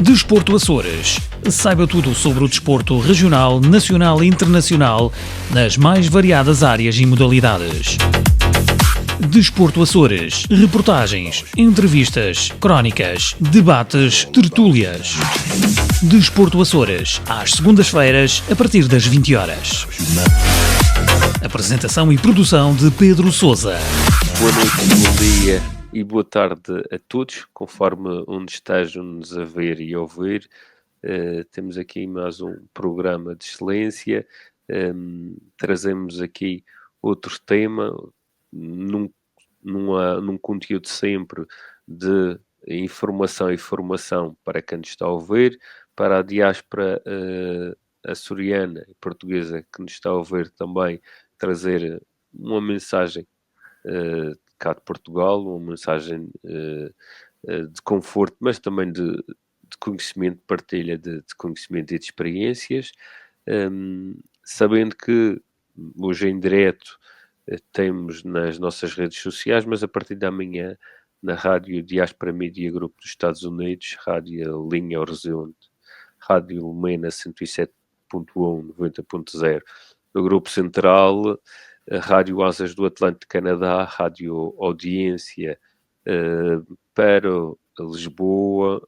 Desporto Açores. Saiba tudo sobre o desporto regional, nacional e internacional nas mais variadas áreas e modalidades. Desporto Açores. Reportagens, entrevistas, crónicas, debates, tertúlias. Desporto Açores. Às segundas-feiras, a partir das 20 horas. Apresentação e produção de Pedro Sousa. Boa noite, bom dia e boa tarde a todos, conforme onde estejam-nos a ver e a ouvir. Temos aqui mais um programa de excelência. Trazemos aqui outro tema, num conteúdo sempre de informação e formação para quem nos está a ouvir, para a diáspora açoriana e portuguesa que nos está a ouvir também, trazer uma mensagem cá de Portugal, uma mensagem de conforto, mas também de conhecimento, partilha de conhecimento e de experiências, sabendo que hoje em direto temos nas nossas redes sociais, mas a partir da manhã na Rádio Diaspora Media Group dos Estados Unidos, Rádio Linha Horizonte, Rádio Lumena 107.1, 90.0, do Grupo Central, a Rádio Asas do Atlântico Canadá, Rádio Audiência para Lisboa,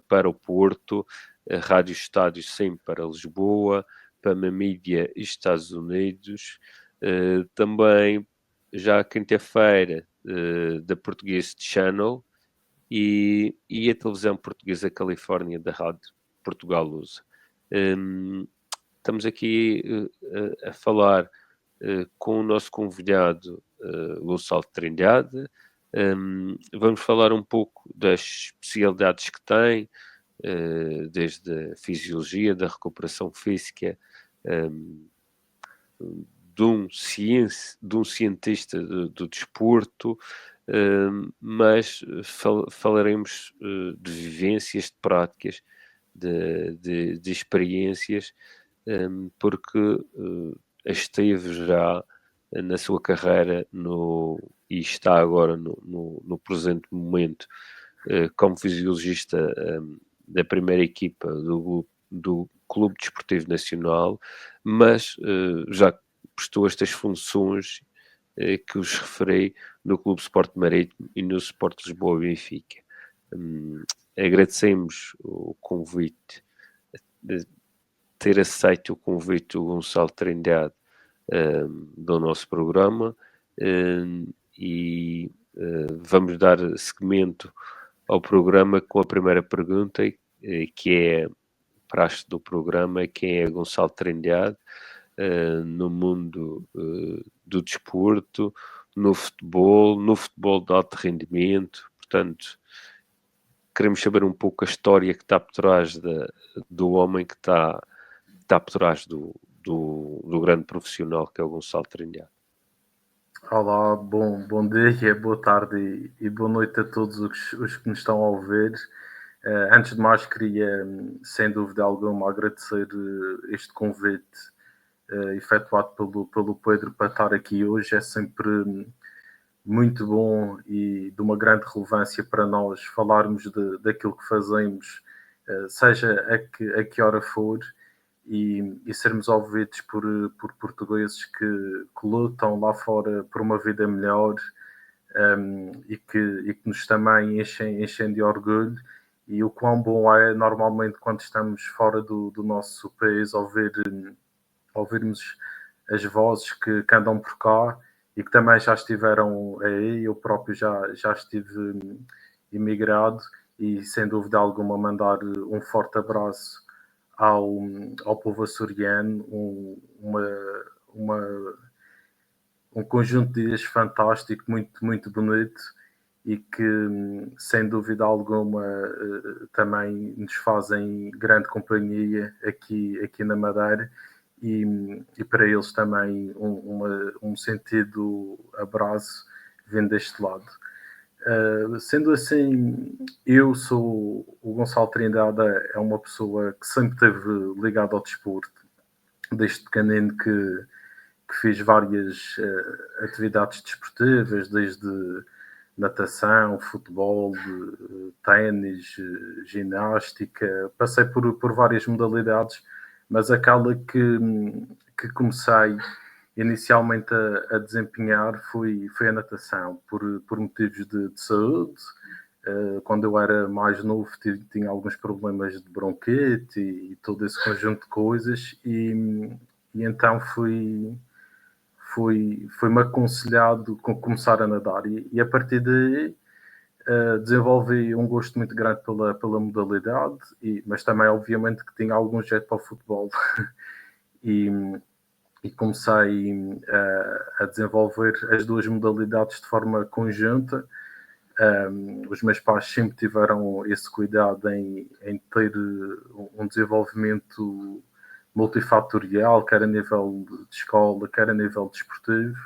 para o Porto, a Rádio Estádio sempre para Lisboa, para a Mídia Estados Unidos, também já quinta-feira da Português Channel e a televisão portuguesa Califórnia da Rádio Portugal Lusa. Estamos aqui a falar com o nosso convidado Gonçalo Trindade. Vamos falar um pouco das especialidades que tem, desde a fisiologia, da recuperação física, de um cientista do desporto, mas falaremos de vivências, de práticas, de experiências, porque esteve já na sua carreira e está agora no presente momento como fisiologista da primeira equipa do Clube Desportivo Nacional, mas já prestou estas funções que os referi no Clube Sport Marítimo e no Sport Lisboa Benfica. Agradecemos o convite, de ter aceito o convite do Gonçalo Trindade do nosso programa, e vamos dar seguimento ao programa com a primeira pergunta, que é praxe do programa: quem é Gonçalo Trindade no mundo do desporto, no futebol de alto rendimento. Portanto, queremos saber um pouco a história que está por trás do homem que está por trás do grande profissional que é o Gonçalo Trindade. Olá, bom dia, boa tarde e boa noite a todos os que nos estão a ouvir. Antes de mais, queria, sem dúvida alguma, agradecer este convite efetuado pelo Pedro para estar aqui hoje. É sempre muito bom e de uma grande relevância para nós falarmos daquilo que fazemos, seja a que hora for, e sermos ouvidos por portugueses que lutam lá fora por uma vida melhor, e que nos também enchem de orgulho. E o quão bom é, normalmente, quando estamos fora do nosso país, ouvirmos as vozes que andam por cá e que também já estiveram aí. Eu próprio já estive imigrado, e sem dúvida alguma mandar um forte abraço ao povo açoriano, um conjunto de dias fantástico, muito, muito bonito, e que sem dúvida alguma também nos fazem grande companhia aqui na Madeira, e para eles também um sentido abraço vindo deste lado. Sendo assim, eu sou o Gonçalo Trindade, é uma pessoa que sempre esteve ligada ao desporto, desde pequenino que fiz várias atividades desportivas, desde natação, futebol, ténis, ginástica, passei por várias modalidades, mas aquela que comecei inicialmente a desempenhar foi a natação, por motivos de saúde. Quando eu era mais novo tinha alguns problemas de bronquite e todo esse conjunto de coisas e então foi-me aconselhado começar a nadar e a partir daí desenvolvi um gosto muito grande pela modalidade, mas também obviamente que tinha algum jeito para o futebol e, e comecei a desenvolver as duas modalidades de forma conjunta. Os meus pais sempre tiveram esse cuidado em ter um desenvolvimento multifatorial, quer a nível de escola, quer a nível desportivo,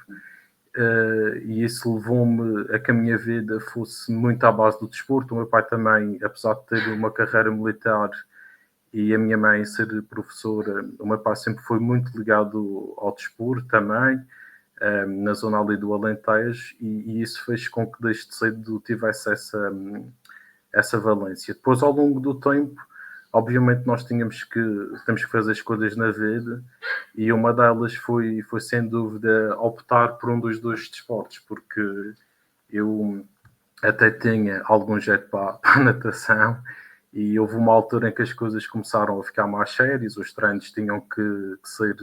e isso levou-me a que a minha vida fosse muito à base do desporto. O meu pai também, apesar de ter uma carreira militar e a minha mãe ser professora, o meu pai sempre foi muito ligado ao desporto também, na zona ali do Alentejo, e isso fez com que desde cedo tivesse essa valência. Depois, ao longo do tempo, obviamente nós temos que fazer as coisas na vida, e uma delas foi sem dúvida optar por um dos dois desportos, porque eu até tinha algum jeito para a natação, e houve uma altura em que as coisas começaram a ficar mais sérias, os treinos tinham que ser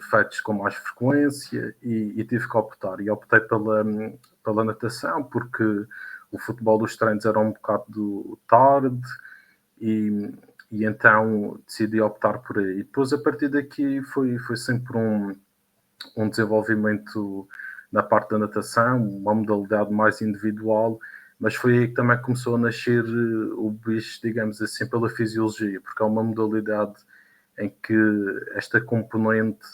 feitos com mais frequência e tive que optar. E optei pela natação, porque o futebol, os treinos eram um bocado tarde e então decidi optar por aí. E depois, a partir daqui, foi sempre um desenvolvimento na parte da natação, uma modalidade mais individual, mas foi aí que também começou a nascer o bicho, digamos assim, pela fisiologia, porque é uma modalidade em que esta componente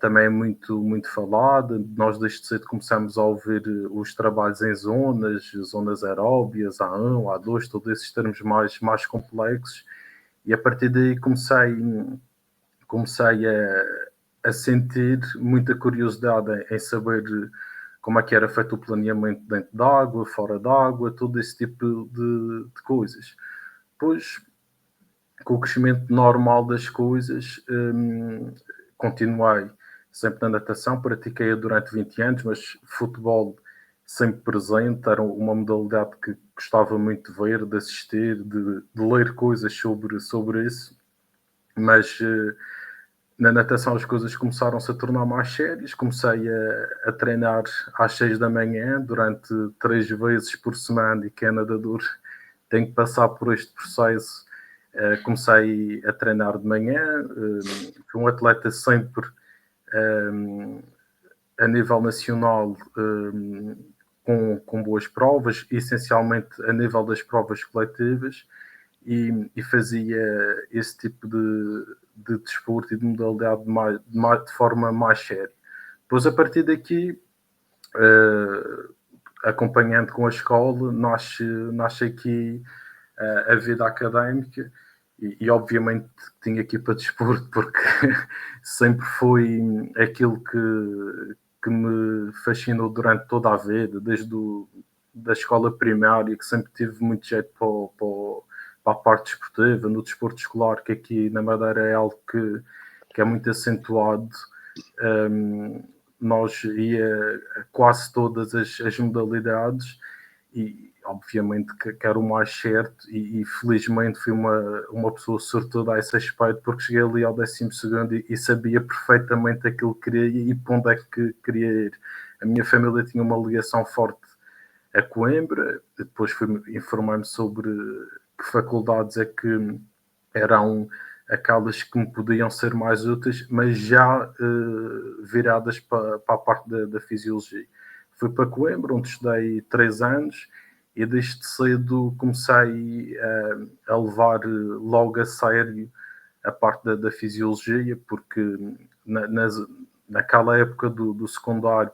também é muito, muito falada. Nós desde cedo começamos a ouvir os trabalhos em zonas aeróbias, A1, A2, todos esses termos mais complexos, e a partir daí comecei a sentir muita curiosidade em saber como é que era feito o planeamento dentro d'água, fora d'água, todo esse tipo de coisas. Depois, com o crescimento normal das coisas, continuei sempre na natação, pratiquei durante 20 anos, mas futebol sempre presente, era uma modalidade que gostava muito de ver, de assistir, de ler coisas sobre isso, mas na natação as coisas começaram-se a tornar mais sérias, comecei a treinar às 6 da manhã, durante 3 vezes por semana, e quem é nadador tem que passar por este processo. Comecei a treinar de manhã, fui um atleta sempre a nível nacional, com boas provas, essencialmente a nível das provas coletivas, e fazia esse tipo de desporto e de modalidade de forma mais séria. Depois, a partir daqui, acompanhando com a escola, nasce aqui a vida académica, e obviamente tinha aqui para desporto, porque sempre foi aquilo que me fascinou durante toda a vida, desde da escola primária, que sempre tive muito jeito para a parte desportiva, no desporto escolar, que aqui na Madeira é algo que é muito acentuado. Nós ia a quase todas as modalidades, e obviamente que era o mais certo, e felizmente fui uma pessoa sortuda a esse aspecto, porque cheguei ali ao 12º e sabia perfeitamente aquilo que queria e para onde é que queria ir. A minha família tinha uma ligação forte a Coimbra, depois informei-me sobre que faculdades é que eram aquelas que me podiam ser mais úteis, mas já viradas para a parte da fisiologia. Fui para Coimbra, onde estudei 3 anos, e desde cedo comecei a levar logo a sério a parte da fisiologia, porque naquela época do secundário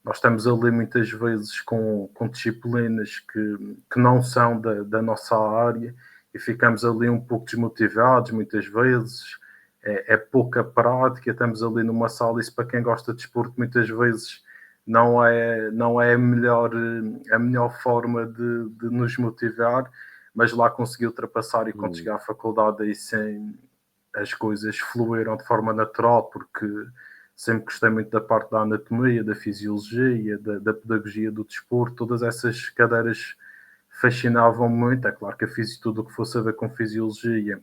nós estamos ali muitas vezes com disciplinas que não são da nossa área, e ficamos ali um pouco desmotivados muitas vezes, é pouca prática, estamos ali numa sala, isso para quem gosta de desporto muitas vezes não é a melhor forma de nos motivar, mas lá consegui ultrapassar e quando cheguei à faculdade aí sim as coisas fluíram de forma natural, porque sempre gostei muito da parte da anatomia, da fisiologia, da pedagogia do desporto, todas essas cadeiras fascinavam muito. É claro que tudo o que fosse a ver com fisiologia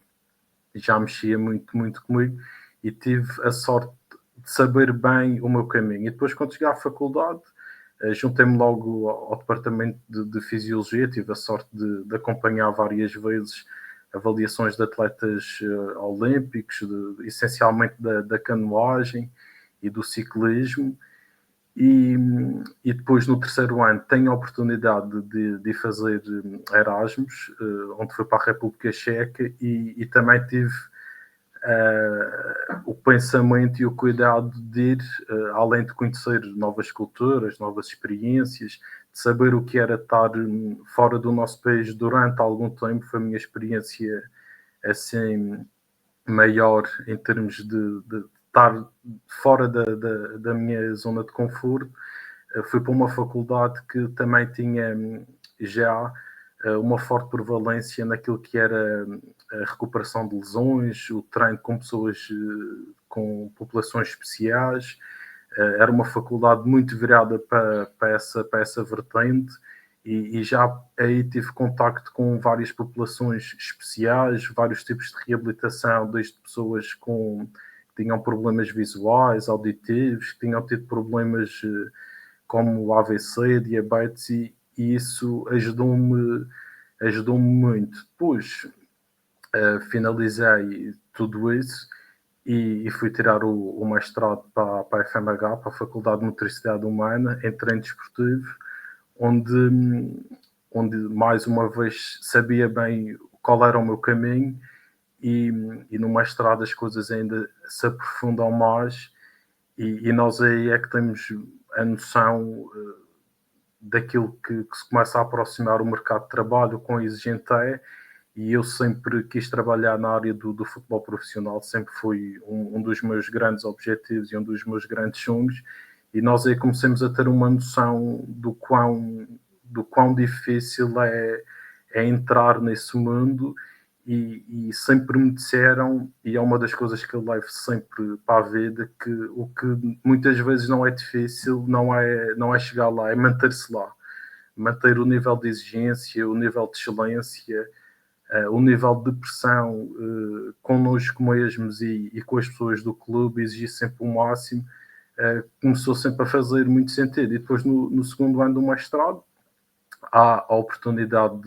já mexia muito, muito comigo e tive a sorte de saber bem o meu caminho. E depois, quando cheguei à faculdade, juntei-me logo ao departamento de Fisiologia, tive a sorte de acompanhar várias vezes avaliações de atletas olímpicos, essencialmente da canoagem e do ciclismo. E depois, no terceiro ano, tenho a oportunidade de fazer Erasmus, onde fui para a República Checa, e também tive o pensamento e o cuidado de ir, além de conhecer novas culturas, novas experiências, de saber o que era estar fora do nosso país durante algum tempo. Foi a minha experiência assim maior em termos de estar fora da minha zona de conforto. Fui para uma faculdade que também tinha já uma forte prevalência naquilo que era a recuperação de lesões, o treino com pessoas com populações especiais. Era uma faculdade muito virada para essa vertente e já aí tive contacto com várias populações especiais, vários tipos de reabilitação, desde pessoas que tinham problemas visuais, auditivos, que tinham tido problemas como AVC, diabetes, e isso ajudou-me muito. Depois finalizei tudo isso e fui tirar o mestrado para a FMH, para a Faculdade de Motricidade Humana, em treino desportivo, onde mais uma vez sabia bem qual era o meu caminho e no mestrado as coisas ainda se aprofundam mais e nós aí é que temos a noção daquilo que se começa a aproximar o mercado de trabalho, o quão exigente é, e eu sempre quis trabalhar na área do futebol profissional, sempre foi um dos meus grandes objetivos e um dos meus grandes sonhos, e nós aí começamos a ter uma noção do quão difícil é entrar nesse mundo, e sempre me disseram, e é uma das coisas que eu levo sempre para a vida, que o que muitas vezes não é difícil, não é chegar lá, é manter-se lá. Manter o nível de exigência, o nível de excelência, o nível de pressão connosco mesmos e com as pessoas do clube, exigir sempre o máximo, começou sempre a fazer muito sentido. E depois, no segundo ano do mestrado, há a oportunidade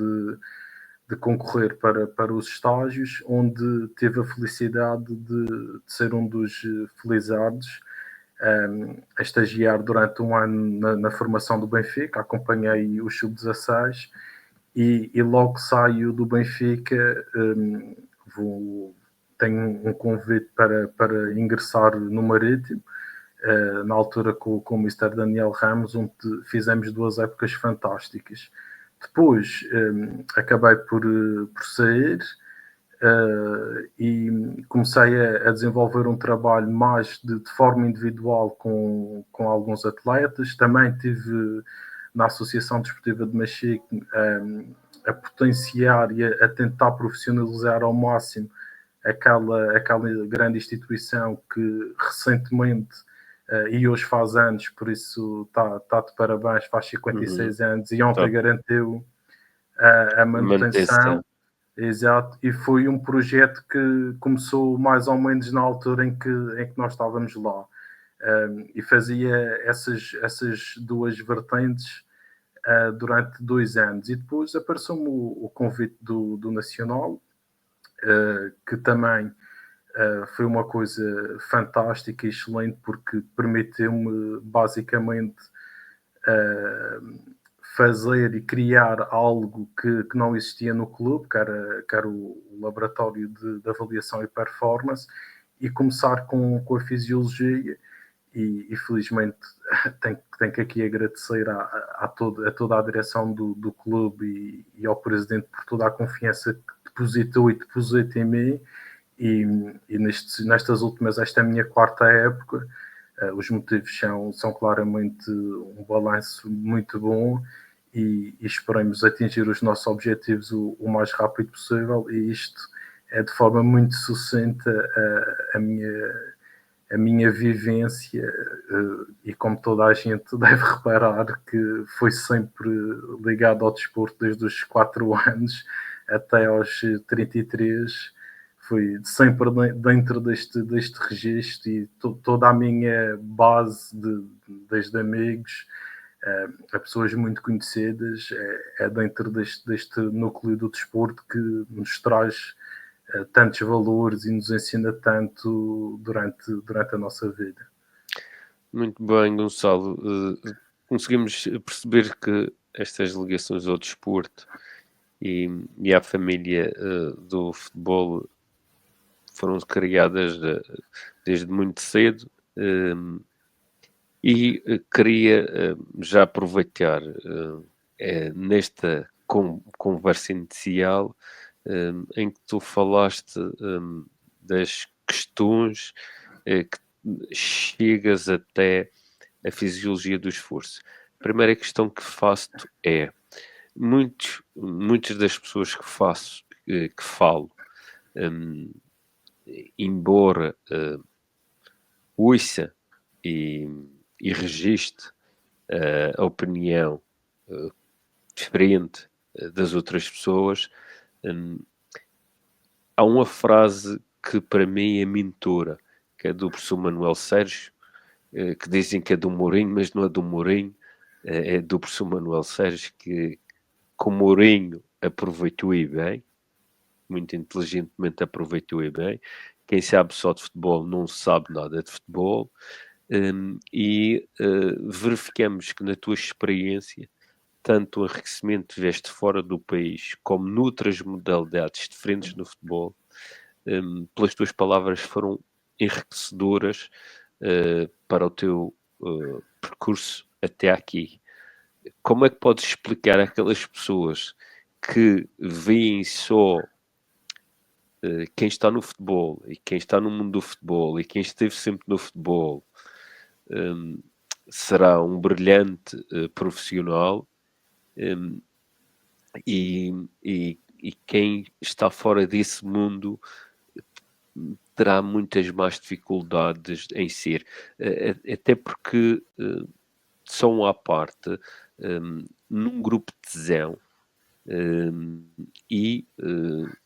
de concorrer para os estágios, onde tive a felicidade de ser um dos felizardos a estagiar durante um ano na formação do Benfica. Acompanhei o Sub-16 e logo saio do Benfica, tenho um convite para ingressar no Marítimo, na altura com o Mr. Daniel Ramos, onde fizemos 2 épocas fantásticas. Depois acabei por sair e comecei a desenvolver um trabalho mais de forma individual com alguns atletas. Também tive na Associação Desportiva de Machique a potenciar e a tentar profissionalizar ao máximo aquela grande instituição que recentemente e hoje faz anos, por isso está de parabéns, faz 56 anos e ontem garantiu a manutenção. Exato, e foi um projeto que começou mais ou menos na altura em que nós estávamos lá, e fazia essas 2 vertentes durante 2 anos, e depois apareceu-me o convite do Nacional, que também foi uma coisa fantástica e excelente, porque permitiu-me basicamente fazer e criar algo que não existia no clube, que era o laboratório de avaliação e performance, e começar com a fisiologia, e felizmente tenho que aqui agradecer a toda a direção do clube e ao presidente por toda a confiança que depositou e deposita em mim, e nestas últimas, esta é a minha 4ª época, Os motivos são claramente um balanço muito bom e esperemos atingir os nossos objetivos o mais rápido possível, e isto é de forma muito sucinta a minha vivência, e como toda a gente deve reparar que foi sempre ligado ao desporto desde os 4 anos até aos 33, foi sempre dentro deste registro, e toda a minha base desde amigos a pessoas muito conhecidas é dentro deste núcleo do desporto que nos traz tantos valores e nos ensina tanto durante a nossa vida. Muito bem, Gonçalo. Conseguimos perceber que estas ligações ao desporto e à família do futebol foram criadas desde muito cedo, e queria já aproveitar nesta conversa inicial em que tu falaste das questões que chegas até a fisiologia do esforço. A primeira questão que faço é: muitas das pessoas que falo, embora ouça e registre a opinião diferente das outras pessoas, há uma frase que para mim é mentora, que é do professor Manuel Sérgio, que dizem que é do Mourinho, mas não é do Mourinho, é do professor Manuel Sérgio, que o Mourinho aproveitou e bem, muito inteligentemente aproveitou e bem. Quem sabe só de futebol não sabe nada de futebol. Verificamos que na tua experiência, tanto o enriquecimento tiveste fora do país como noutras modalidades diferentes no futebol, pelas tuas palavras, foram enriquecedoras para o teu percurso até aqui. Como é que podes explicar àquelas pessoas que veem só quem está no futebol e quem está no mundo do futebol e quem esteve sempre no futebol será um brilhante profissional, e quem está fora desse mundo terá muitas mais dificuldades em ser, até porque são à parte, num grupo de tesão, e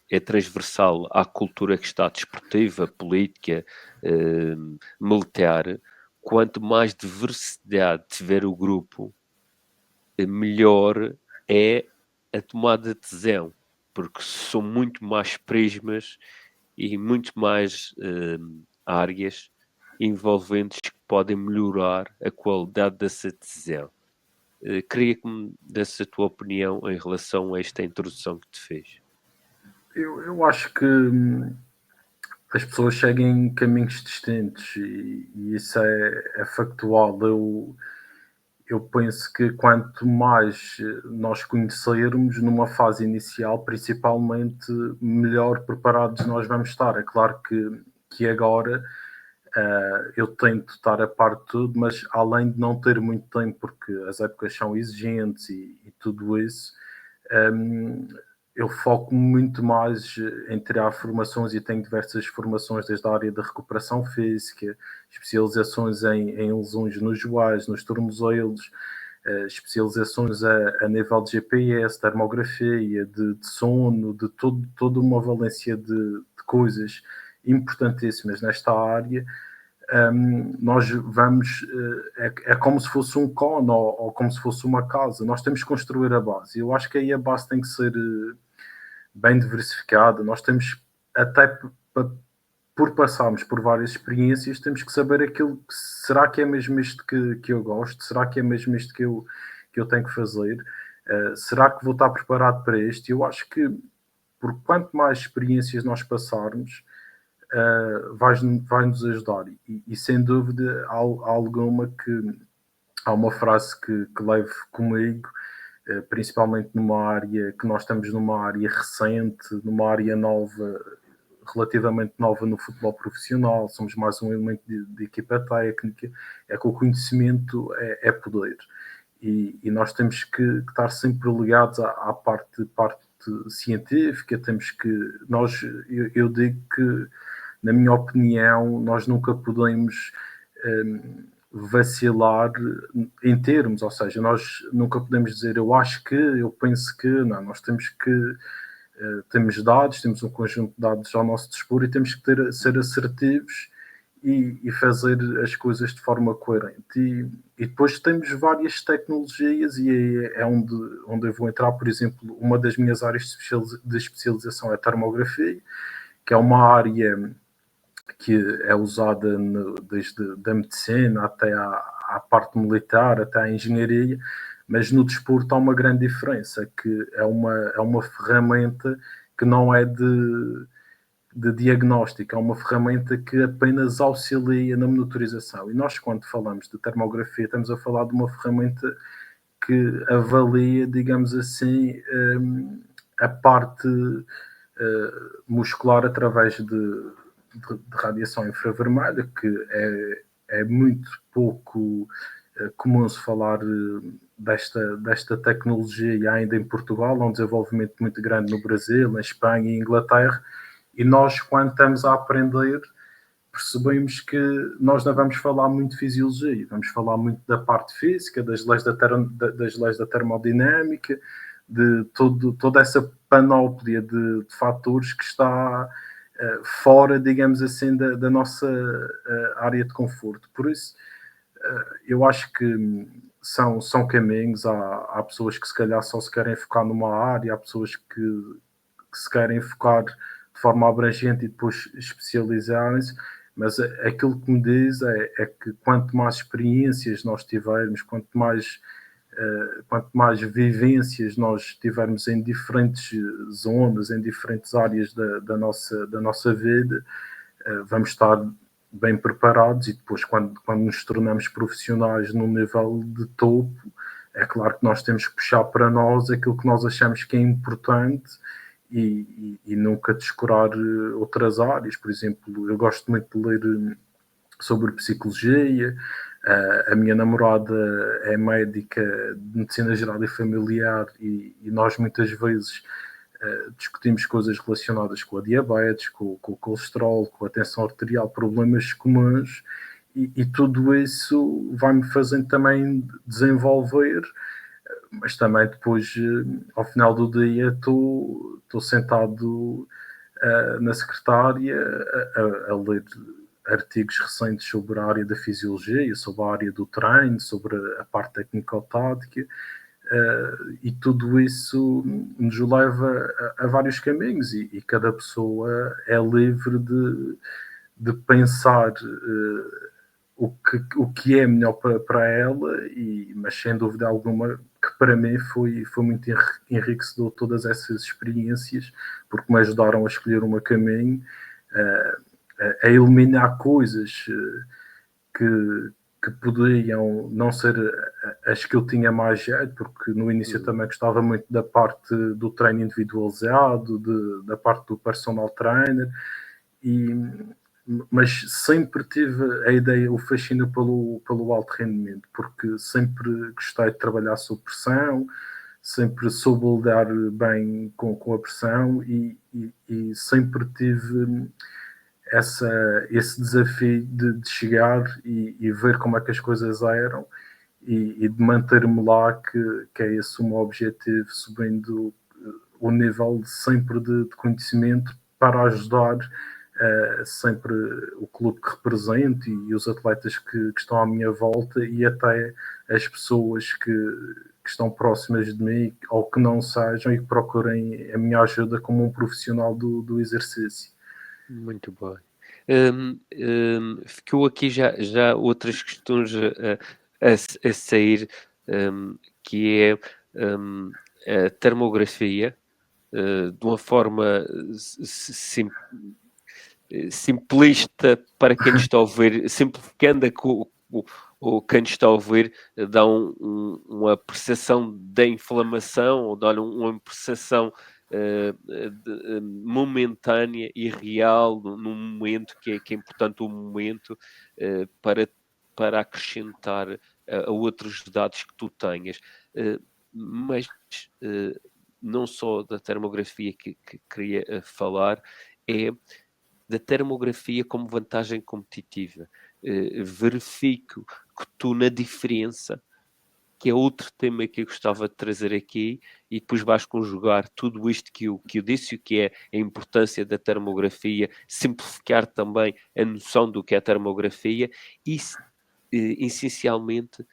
é transversal à cultura que está desportiva, política, militar. Quanto mais diversidade tiver o grupo, melhor é a tomada de decisão, porque são muito mais prismas e muito mais áreas envolventes que podem melhorar a qualidade dessa decisão. Queria que me desse a tua opinião em relação a esta introdução que te fez. Eu acho que as pessoas seguem caminhos distintos e isso é factual. Eu penso que quanto mais nós conhecermos numa fase inicial, principalmente, melhor preparados nós vamos estar. É claro que agora eu tento estar a par de tudo, mas além de não ter muito tempo, porque as épocas são exigentes e tudo isso, eu foco muito mais em tirar formações e tenho diversas formações desde a área da recuperação física, especializações em lesões nos joelhos, nos tornozelos, especializações a nível de GPS, termografia, de sono, de toda uma valência de coisas importantíssimas nesta área. Nós vamos, é como se fosse um cono ou como se fosse uma casa, nós temos que construir a base. Eu acho que aí a base tem que ser bem diversificada. Nós temos, até por passarmos por várias experiências, temos que saber aquilo que será que é mesmo isto que eu gosto, será que é mesmo isto que eu tenho que fazer, será que vou estar preparado para isto? Eu acho que por quanto mais experiências nós passarmos, vai-nos ajudar, e sem dúvida há alguma que há uma frase que levo comigo, principalmente numa área que nós estamos numa área recente, numa área nova, relativamente nova no futebol profissional, somos mais um elemento de equipa técnica, é que o conhecimento é poder. E nós temos que estar sempre ligados à parte científica, temos que, eu digo que, na minha opinião, nós nunca podemos vacilar em termos, ou seja, nós nunca podemos dizer eu acho que, eu penso que, não, nós temos que, temos dados, temos um conjunto de dados ao nosso dispor e temos que ser assertivos e fazer as coisas de forma coerente. E depois temos várias tecnologias e é onde eu vou entrar, por exemplo, uma das minhas áreas de especialização é a termografia, que é uma área que é usada desde da medicina até à parte militar, até à engenharia, mas no desporto há uma grande diferença, que é uma ferramenta que não é de diagnóstico, é uma ferramenta que apenas auxilia na monitorização. E nós, quando falamos de termografia, estamos a falar de uma ferramenta que avalia, digamos assim, a parte muscular através de radiação infravermelha, que é muito pouco comum se falar desta tecnologia ainda em Portugal. Há um desenvolvimento muito grande no Brasil, na Espanha e Inglaterra, e nós, quando estamos a aprender, percebemos que nós não vamos falar muito de fisiologia, vamos falar muito da parte física, das leis da termodinâmica, de toda essa panóplia de fatores que está fora, digamos assim, da nossa área de conforto. Por isso, eu acho que são caminhos. Há pessoas que se calhar só se querem focar numa área, há pessoas que se querem focar de forma abrangente e depois especializarem-se, mas aquilo que me diz é que quanto mais experiências nós tivermos, quanto mais vivências nós tivermos em diferentes zonas, em diferentes áreas da nossa vida, vamos estar bem preparados. E depois, quando nos tornamos profissionais num nível de topo, é claro que nós temos que puxar para nós aquilo que nós achamos que é importante e nunca descurar outras áreas. Por exemplo, eu gosto muito de ler sobre psicologia. A minha namorada é médica de medicina geral e familiar e nós muitas vezes discutimos coisas relacionadas com a diabetes, com o colesterol, com a tensão arterial, problemas comuns, e tudo isso vai-me fazendo também desenvolver, mas também depois, ao final do dia, estou sentado na secretária a ler artigos recentes sobre a área da fisiologia, sobre a área do treino, sobre a parte técnico-tática, e tudo isso nos leva a vários caminhos e cada pessoa é livre de pensar o que é melhor para ela, mas sem dúvida alguma que para mim foi muito enriquecedor todas essas experiências, porque me ajudaram a escolher um caminho, a eliminar coisas que poderiam não ser as que eu tinha mais jeito, porque no início eu também gostava muito da parte do treino individualizado, da parte do personal trainer, mas sempre tive a ideia, o fascínio pelo alto rendimento, porque sempre gostei de trabalhar sob pressão, sempre soube lidar bem com a pressão e sempre tive esse desafio de chegar e ver como é que as coisas eram e de manter-me lá, que é esse o meu objetivo, subindo o nível sempre de conhecimento para ajudar sempre o clube que represento e os atletas que estão à minha volta e até as pessoas que estão próximas de mim ou que não sejam e que procurem a minha ajuda como um profissional do exercício. Muito bem. Ficou aqui já outras questões a sair, que é a termografia, de uma forma simplista para quem nos está a ouvir, simplificando quem nos está a ouvir, dá uma percepção da inflamação, ou dá uma percepção momentânea e real num momento que é importante o momento para acrescentar a outros dados que tu tenhas. Mas não só da termografia que queria falar, é da termografia como vantagem competitiva. Verifico que tu na diferença, que é outro tema que eu gostava de trazer aqui, e depois vais conjugar tudo isto que eu disse, o que é a importância da termografia, simplificar também a noção do que é a termografia e, essencialmente,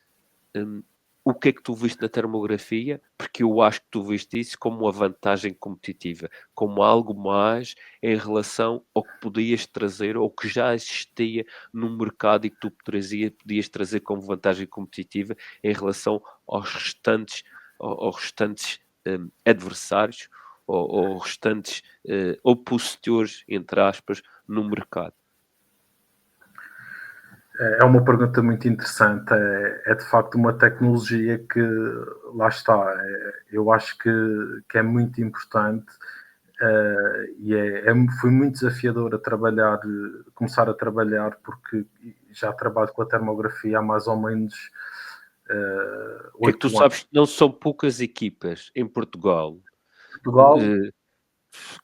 o que é que tu viste na termografia, porque eu acho que tu viste isso como uma vantagem competitiva, como algo mais em relação ao que podias trazer ou que já existia no mercado e que tu podias trazer como vantagem competitiva em relação aos restantes adversários ou restantes opositores, entre aspas, no mercado. É uma pergunta muito interessante. É de facto uma tecnologia que, lá está, eu acho que é muito importante e foi muito desafiador começar a trabalhar, porque já trabalho com a termografia há mais ou menos É que tu 8 anos. sabes que não são poucas equipas em Portugal Portugal,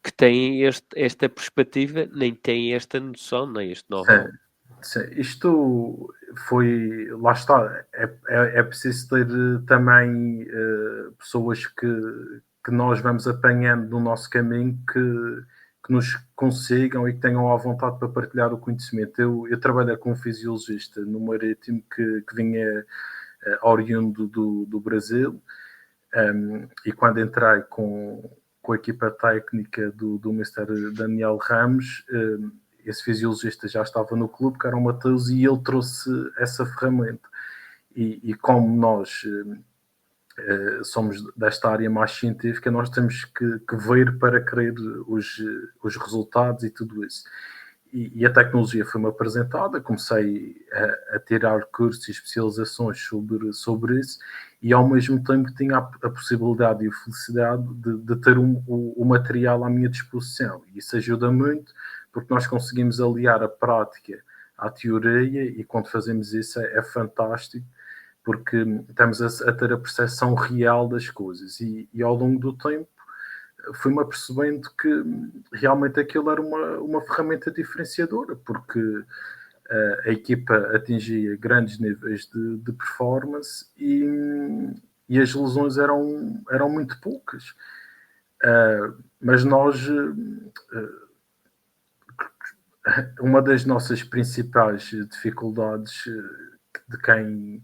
que têm esta perspectiva, nem têm esta noção, nem este know-how. sim, isto foi, lá está, é preciso ter também pessoas que nós vamos apanhando no nosso caminho que nos consigam e que tenham à vontade para partilhar o conhecimento. Eu trabalhei com um fisiologista no Marítimo que vinha oriundo do Brasil, e quando entrei com a equipa técnica do Mr. Daniel Ramos, esse fisiologista já estava no clube, que era o Mateus, e ele trouxe essa ferramenta. E como nós somos desta área mais científica, nós temos que ver para querer os resultados e tudo isso. E a tecnologia foi-me apresentada, comecei a tirar cursos e especializações sobre isso, e ao mesmo tempo tinha a possibilidade e a felicidade de ter o material à minha disposição. E isso ajuda muito, porque nós conseguimos aliar a prática à teoria, e quando fazemos isso é fantástico, porque estamos a ter a percepção real das coisas. E ao longo do tempo fui-me apercebendo que realmente aquilo era uma ferramenta diferenciadora, porque a equipa atingia grandes níveis de performance e as lesões eram muito poucas. Mas nós, uma das nossas principais dificuldades de quem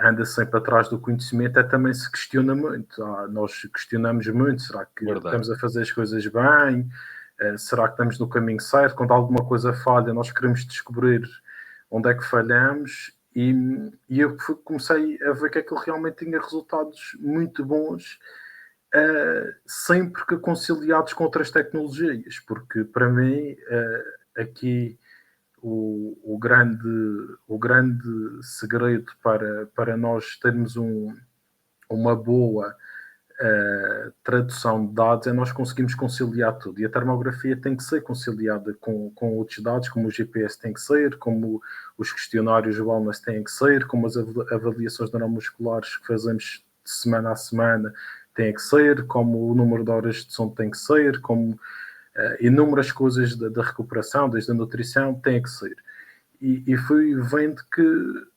anda sempre atrás do conhecimento é também se questiona muito. Nós questionamos muito, será que estamos a fazer as coisas bem? Será que estamos no caminho certo? Quando alguma coisa falha, nós queremos descobrir onde é que falhamos, e eu comecei a ver que aquilo realmente tinha resultados muito bons, sempre que conciliados com outras tecnologias, porque para mim aqui o grande segredo para nós termos uma boa tradução de dados é nós conseguimos conciliar tudo. E a termografia tem que ser conciliada com outros dados, como o GPS tem que ser, como os questionários de wellness têm que ser, como as avaliações neuromusculares que fazemos de semana a semana têm que ser, como o número de horas de sono tem que ser, como inúmeras coisas da recuperação, desde a nutrição, têm que ser. E fui vendo que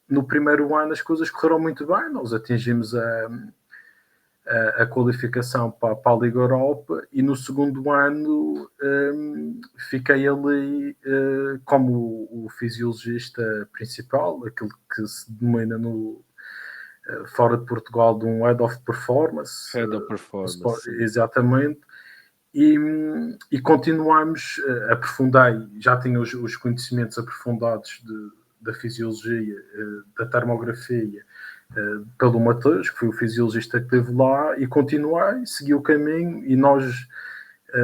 no primeiro ano as coisas correram muito bem, nós atingimos a qualificação para a Liga Europa, e no segundo ano fiquei ali como o fisiologista principal, aquele que se denomina fora de Portugal de um Head of Performance. Head of Performance. Exatamente. E continuamos, aprofundei, já tinha os conhecimentos aprofundados da fisiologia, da termografia, pelo Mateus, que foi o fisiologista que esteve lá, e continuei, segui o caminho, e nós,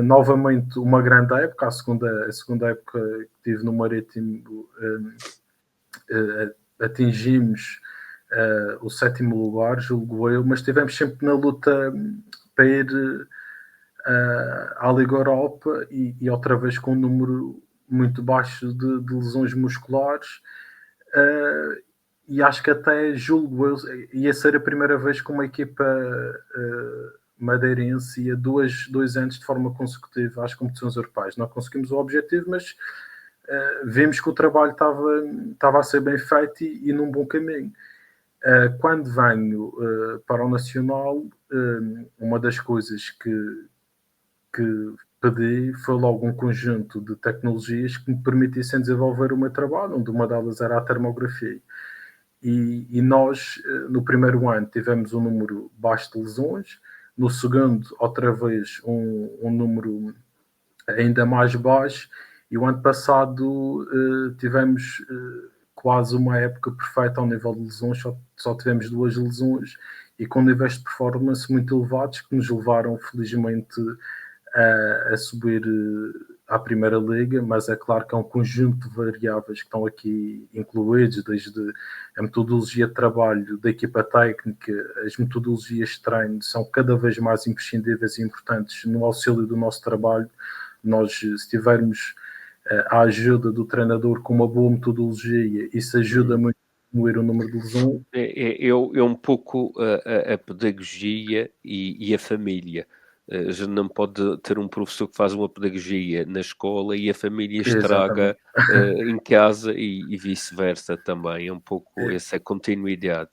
novamente, uma grande época, a segunda época que tive no Marítimo, atingimos o 7º lugar, julgo eu, mas estivemos sempre na luta para ir à Liga Europa e outra vez com um número muito baixo de lesões musculares. E acho que até julgo eu, ia ser a primeira vez que uma equipa madeirense ia dois anos de forma consecutiva às competições europeias. Não conseguimos o objetivo, mas vimos que o trabalho estava a ser bem feito e num bom caminho. Quando venho para o Nacional, uma das coisas que pedi foi logo um conjunto de tecnologias que me permitissem desenvolver o meu trabalho, onde uma delas era a termografia. E nós, no primeiro ano, tivemos um número baixo de lesões, no segundo, outra vez, um número ainda mais baixo, e o ano passado tivemos quase uma época perfeita ao nível de lesões, só tivemos 2 lesões, e com níveis de performance muito elevados, que nos levaram, felizmente, a subir à Primeira Liga, mas é claro que é um conjunto de variáveis que estão aqui incluídos, desde a metodologia de trabalho da equipa técnica, as metodologias de treino são cada vez mais imprescindíveis e importantes no auxílio do nosso trabalho. Nós, se tivermos a ajuda do treinador com uma boa metodologia, isso ajuda muito a diminuir o número de lesões. É um pouco a pedagogia e a família. A gente não pode ter um professor que faz uma pedagogia na escola e a família estraga em casa e vice-versa também. É um pouco essa continuidade.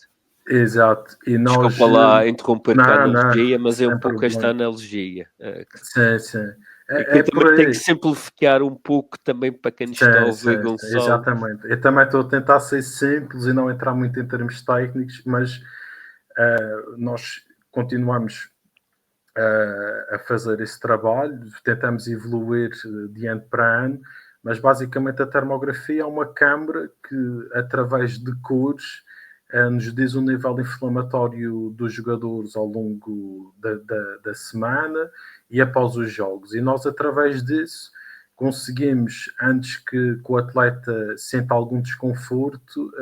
Exato. E nós, desculpa lá interromper a analogia, mas é um pouco problema. Esta analogia. Sim. É também tem que simplificar um pouco também para quem nos está a ouvir, Gonçalo. Exatamente. Eu também estou a tentar ser simples e não entrar muito em termos técnicos, mas nós continuamos a fazer esse trabalho, tentamos evoluir de ano para ano, mas basicamente a termografia é uma câmara que, através de cores, nos diz o nível inflamatório dos jogadores ao longo da semana e após os jogos. E nós, através disso, conseguimos, antes que o atleta sinta algum desconforto,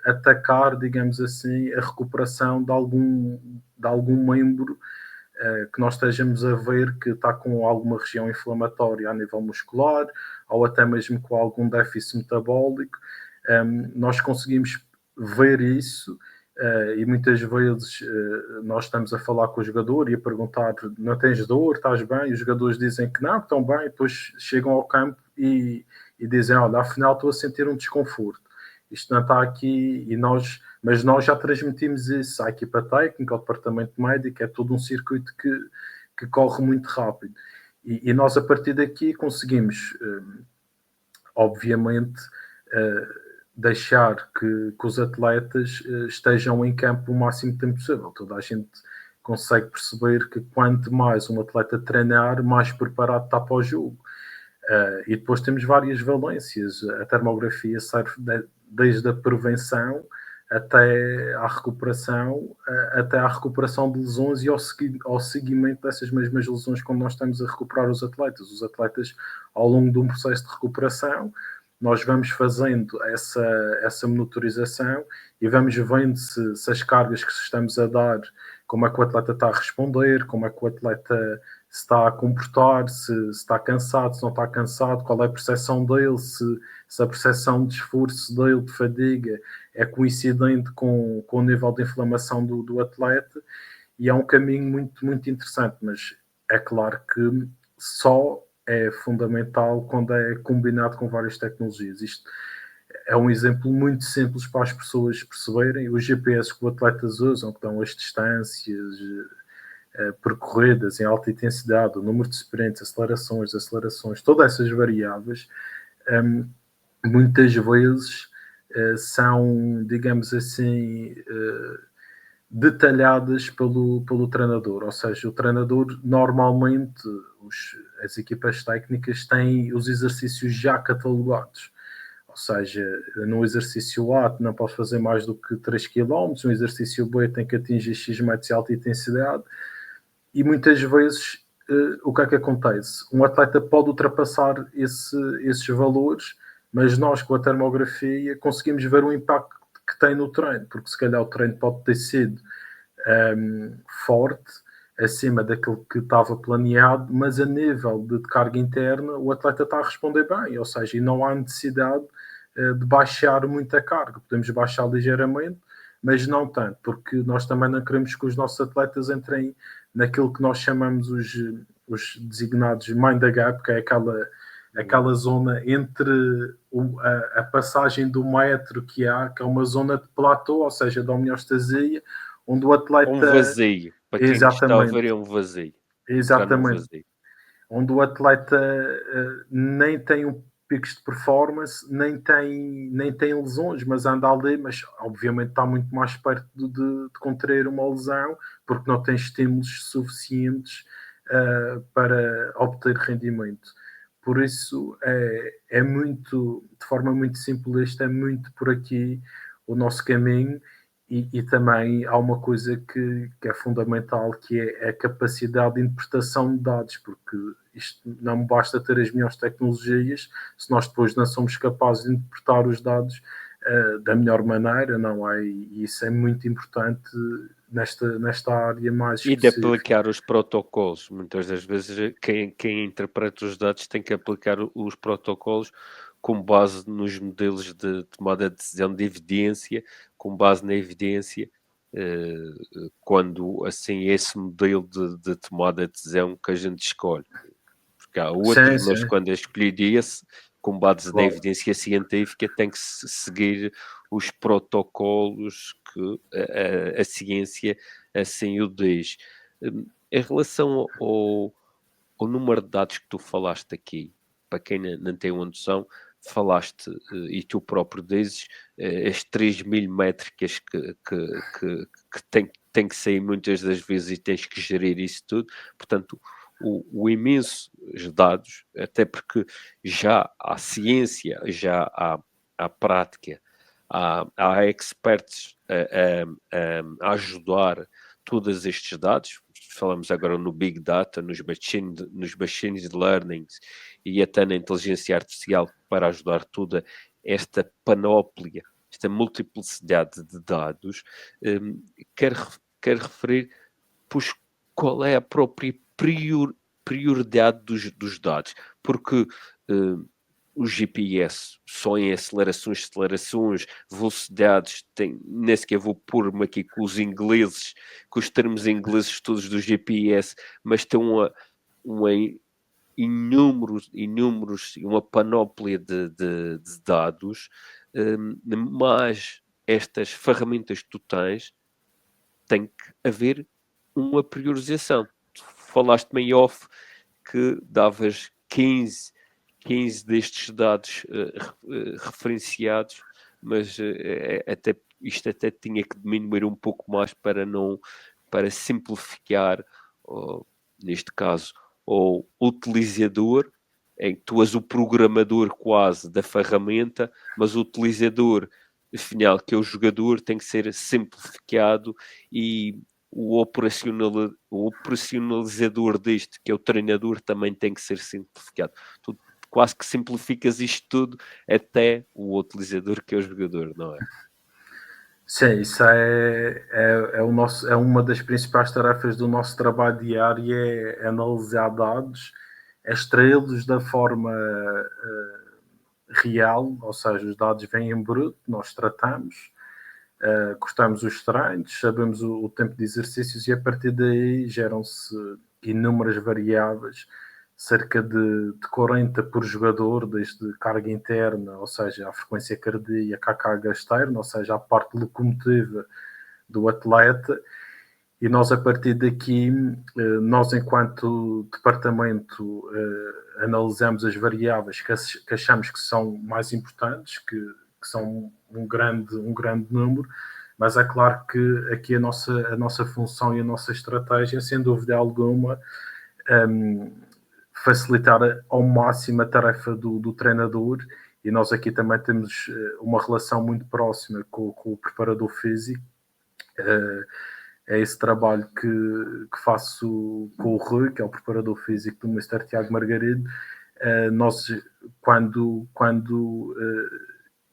atacar, digamos assim, a recuperação de algum membro que nós estejamos a ver que está com alguma região inflamatória a nível muscular ou até mesmo com algum déficit metabólico. Nós conseguimos ver isso e muitas vezes nós estamos a falar com o jogador e a perguntar: não tens dor, estás bem? E os jogadores dizem que não, que estão bem, e depois chegam ao campo e dizem: olha, afinal estou a sentir um desconforto, isto não está aqui. Mas nós já transmitimos isso à equipa técnica, ao departamento médico, é todo um circuito que corre muito rápido. E nós, a partir daqui, conseguimos, obviamente, deixar que os atletas estejam em campo o máximo tempo possível. Toda a gente consegue perceber que quanto mais um atleta treinar, mais preparado está para o jogo. E depois temos várias valências. A termografia serve desde a prevenção até à recuperação de lesões e ao seguimento dessas mesmas lesões quando nós estamos a recuperar os atletas. Os atletas, ao longo de um processo de recuperação, nós vamos fazendo essa monitorização e vamos vendo se as cargas que estamos a dar, como é que o atleta está a responder, como é que o atleta se está a comportar, se está cansado, se não está cansado, qual é a percepção dele, se a percepção de esforço dele, de fadiga, é coincidente com o nível de inflamação do atleta. E é um caminho muito, muito interessante, mas é claro que só é fundamental quando é combinado com várias tecnologias. Isto é um exemplo muito simples para as pessoas perceberem. Os GPS que os atletas usam, que dão as distâncias percorridas em alta intensidade, o número de sprints, acelerações, todas essas variáveis, muitas vezes são, digamos assim, detalhadas pelo treinador. Ou seja, o treinador, normalmente, as equipas técnicas têm os exercícios já catalogados. Ou seja, no exercício A não posso fazer mais do que 3 km, no exercício B tem que atingir X metros de alta intensidade. E muitas vezes o que é que acontece? Um atleta pode ultrapassar esses valores, mas nós, com a termografia, conseguimos ver o impacto que tem no treino, porque se calhar o treino pode ter sido forte, acima daquilo que estava planeado, mas a nível de carga interna o atleta está a responder bem, ou seja, e não há necessidade de baixar muito a carga. Podemos baixar ligeiramente, mas não tanto, porque nós também não queremos que os nossos atletas entrem naquilo que nós chamamos os designados mind the gap, que é aquela zona entre a passagem do metro que há, que é uma zona de platô, ou seja, de homeostasia, onde o atleta... Um vazio. Para quem nos está a ver, é um vazio. Entrar num Exatamente. vazio. Onde o atleta nem tem picos de performance, nem tem lesões, mas anda ali, mas obviamente está muito mais perto de contrair uma lesão, porque não tem estímulos suficientes para obter rendimento. Por isso, é muito, de forma muito simplista, é muito por aqui o nosso caminho. E também há uma coisa que é fundamental, que é a capacidade de interpretação de dados, porque isto não basta ter as melhores tecnologias se nós depois não somos capazes de interpretar os dados da melhor maneira, não é? E isso é muito importante nesta área mais específica. E de aplicar os protocolos. Muitas das vezes quem interpreta os dados tem que aplicar os protocolos com base nos modelos de tomada de decisão de evidência, com base na evidência, quando assim esse modelo de tomada de decisão que a gente escolhe. Porque há outros, mas quando é escolhido esse, com base na evidência científica, tem que seguir os protocolos que a ciência assim o diz. Em relação ao número de dados que tu falaste aqui, para quem não tem uma noção, falaste, e tu próprio dizes, as 3.000 métricas que tem que sair muitas das vezes e tens que gerir isso tudo. Portanto, o imensos dados, até porque já há ciência, já há prática, há experts a ajudar todos estes dados. Falamos agora no Big Data, nos machine learning e até na inteligência artificial para ajudar toda esta panóplia, esta multiplicidade de dados. Quero referir, pois, qual é a própria prioridade dos dados, porque o GPS só em acelerações, velocidades, nem sequer vou pôr-me aqui com os ingleses, com os termos ingleses todos do GPS, mas tem inúmeros, uma panóplia de dados, mas estas ferramentas que tu tens, tem que haver uma priorização. Tu falaste-me em off que davas 15 destes dados referenciados, mas isto até tinha que diminuir um pouco mais para simplificar, neste caso, o utilizador, em que tu és o programador quase da ferramenta, mas o utilizador final, que é o jogador, tem que ser simplificado, e o operacionalizador deste, que é o treinador, também tem que ser simplificado. Tu quase que simplificas isto tudo até o utilizador, que é o jogador, não é? Sim, isso é uma das principais tarefas do nosso trabalho diário, é analisar dados, extraí-los da forma real, ou seja, os dados vêm em bruto, nós tratamos, cortamos os treinos, sabemos o tempo de exercícios e a partir daí geram-se inúmeras variáveis, cerca de 40 por jogador, desde carga interna, ou seja, a frequência cardíaca, a carga externa, ou seja, a parte locomotiva do atleta, e nós a partir daqui, nós enquanto departamento analisamos as variáveis que achamos que são mais importantes, que são um grande número, mas é claro que aqui a nossa função e a nossa estratégia, sem dúvida alguma, facilitar ao máximo a tarefa do treinador, e nós aqui também temos uma relação muito próxima com o preparador físico. É esse trabalho que faço com o Rui, que é o preparador físico do Mr. Tiago Margarido. Nós, quando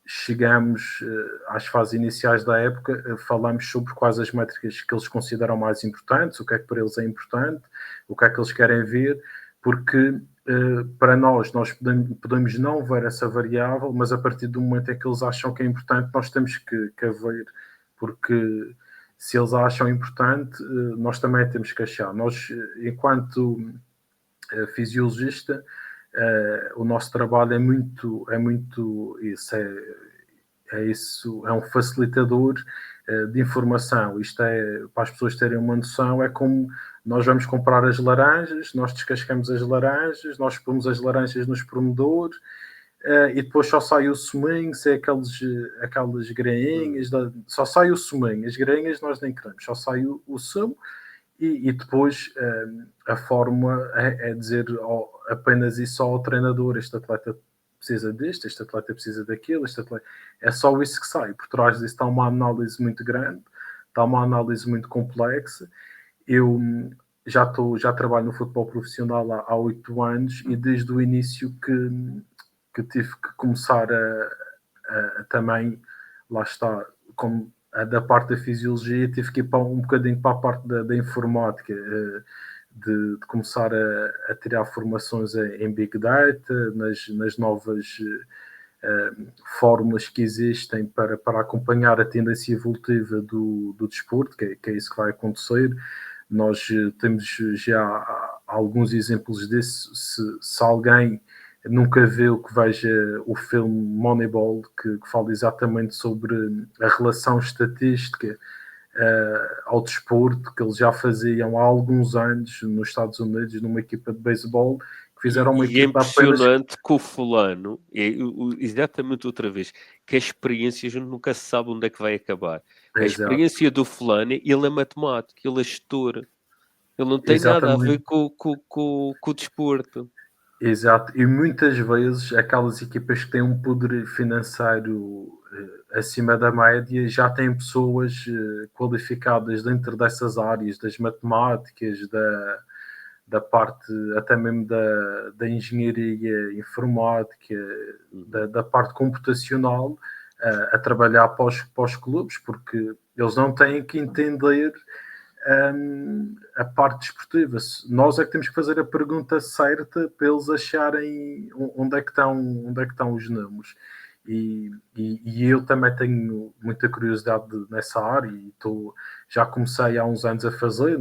chegamos às fases iniciais da época, falamos sobre quais as métricas que eles consideram mais importantes, o que é que para eles é importante, o que é que eles querem ver, porque para nós podemos não ver essa variável, mas a partir do momento em que eles acham que é importante, nós temos que a ver, porque se eles acham importante, nós também temos que achar. Nós, enquanto fisiologista, o nosso trabalho é muito isso, é um facilitador de informação. Isto é, para as pessoas terem uma noção, é como nós vamos comprar as laranjas, nós descascamos as laranjas, nós pomos as laranjas nos espremedores, e depois só sai o suminho, se é aquelas grainhas, só sai o suminho, as grainhas nós nem queremos, só sai o sumo, e depois a fórmula é dizer apenas isso ao treinador: este atleta precisa disto, este atleta precisa daquilo, este atleta... É só isso que sai. Por trás disso está uma análise muito grande, está uma análise muito complexa. Eu já trabalho no futebol profissional há 8 anos, e desde o início que tive que começar a também, lá está, como da parte da fisiologia, tive que ir um bocadinho para a parte da informática, de começar a tirar formações em Big Data, nas novas fórmulas que existem para acompanhar a tendência evolutiva do desporto, que é isso que vai acontecer. Nós temos já alguns exemplos disso. Se alguém nunca viu, que veja o filme Moneyball, que fala exatamente sobre a relação estatística ao desporto, que eles já faziam há alguns anos nos Estados Unidos, numa equipa de beisebol, que fizeram uma equipa apenas... É impressionante que o fulano, exatamente outra vez, que a experiência a gente nunca sabe onde é que vai acabar. A experiência do fulano, ele é matemático, ele é gestor, ele não tem nada a ver com o desporto. Exato, e muitas vezes aquelas equipas que têm um poder financeiro acima da média já têm pessoas qualificadas dentro dessas áreas, das matemáticas, da parte até mesmo da engenharia informática, da parte computacional, a trabalhar para os clubes, porque eles não têm que entender a parte desportiva. Nós é que temos que fazer a pergunta certa para eles acharem onde é que estão os números. E eu também tenho muita curiosidade nessa área, e já comecei há uns anos a fazer.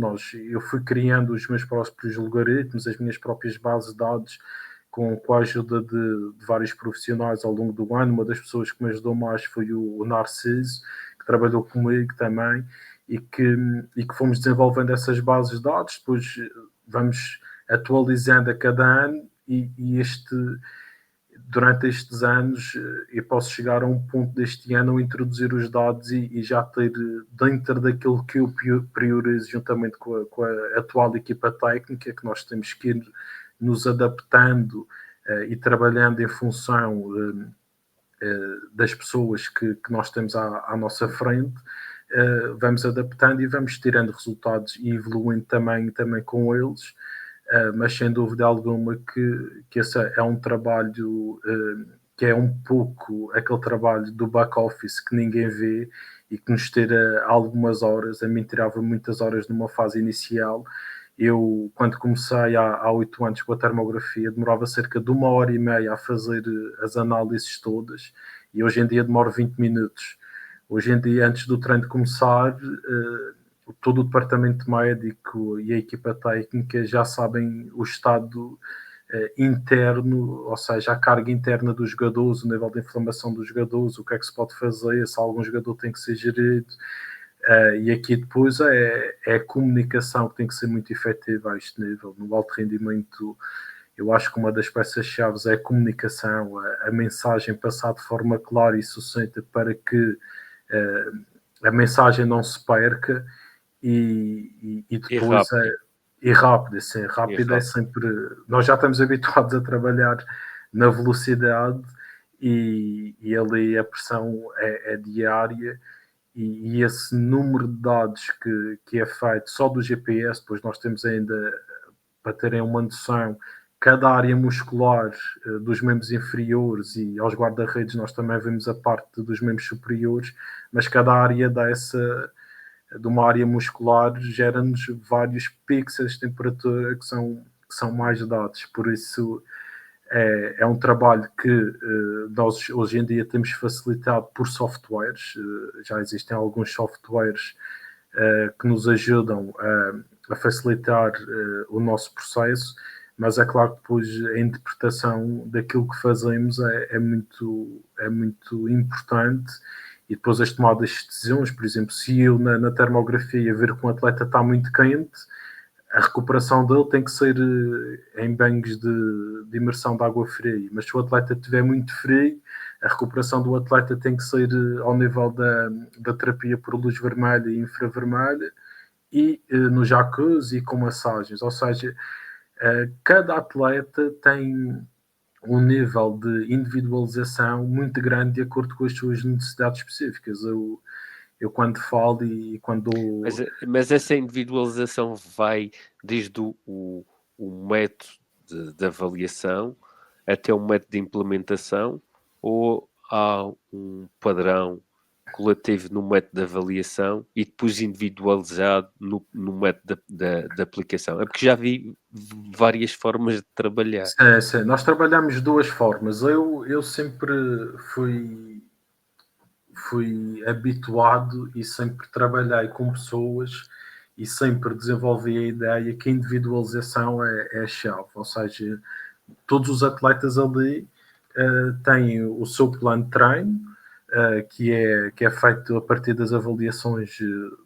Eu fui criando os meus próprios algoritmos, as minhas próprias bases de dados, com a ajuda de vários profissionais ao longo do ano. Uma das pessoas que me ajudou mais foi o Narciso, que trabalhou comigo também, e que fomos desenvolvendo essas bases de dados. Depois vamos atualizando a cada ano, e durante estes anos eu posso chegar a um ponto deste ano a introduzir os dados e já ter dentro daquilo que eu priorizo, juntamente com a atual equipa técnica, que nós temos que ir nos adaptando e trabalhando em função das pessoas que nós temos à nossa frente. Vamos adaptando e vamos tirando resultados e evoluindo também com eles, mas sem dúvida alguma que esse é um trabalho que é um pouco aquele trabalho do back-office que ninguém vê e que nos tira algumas horas. A mim tirava muitas horas numa fase inicial. Eu, quando comecei há 8 anos com a termografia, demorava cerca de 1h30 a fazer as análises todas, e hoje em dia demora 20 minutos. Hoje em dia, antes do treino começar, todo o departamento médico e a equipa técnica já sabem o estado interno, ou seja, a carga interna dos jogadores, o nível de inflamação dos jogadores, o que é que se pode fazer, se algum jogador tem que ser gerido. E aqui depois é a comunicação que tem que ser muito efetiva a este nível. No alto rendimento, eu acho que uma das peças-chave é a comunicação, a mensagem passar de forma clara e sucinta para que a mensagem não se perca, e depois rápido é sempre... Nós já estamos habituados a trabalhar na velocidade, e ali a pressão é diária, e esse número de dados que é feito só do GPS, depois nós temos ainda, para terem uma noção, cada área muscular dos membros inferiores, e aos guarda-redes nós também vemos a parte dos membros superiores, mas cada área de uma área muscular gera-nos vários pixels de temperatura que são mais dados. Por isso é um trabalho que nós hoje em dia temos facilitado por softwares. Já existem alguns softwares que nos ajudam a facilitar o nosso processo, mas é claro que depois a interpretação daquilo que fazemos é muito importante, e depois as tomadas de decisões. Por exemplo, se eu na termografia ver que um atleta está muito quente, a recuperação dele tem que ser em banhos de imersão de água fria, mas se o atleta estiver muito frio, a recuperação do atleta tem que ser ao nível da terapia por luz vermelha e infravermelha, e no jacuzzi e com massagens. Ou seja, cada atleta tem um nível de individualização muito grande de acordo com as suas necessidades específicas. Eu quando falo e quando... Mas essa individualização vai desde o método de avaliação até o método de implementação, ou há um padrão coletivo no método de avaliação e depois individualizado no método de aplicação? É porque já vi várias formas de trabalhar. Sim. Nós trabalhamos de duas formas. Eu sempre fui habituado e sempre trabalhei com pessoas e sempre desenvolvi a ideia que a individualização é a chave. Ou seja, todos os atletas ali têm o seu plano de treino, que é feito a partir das avaliações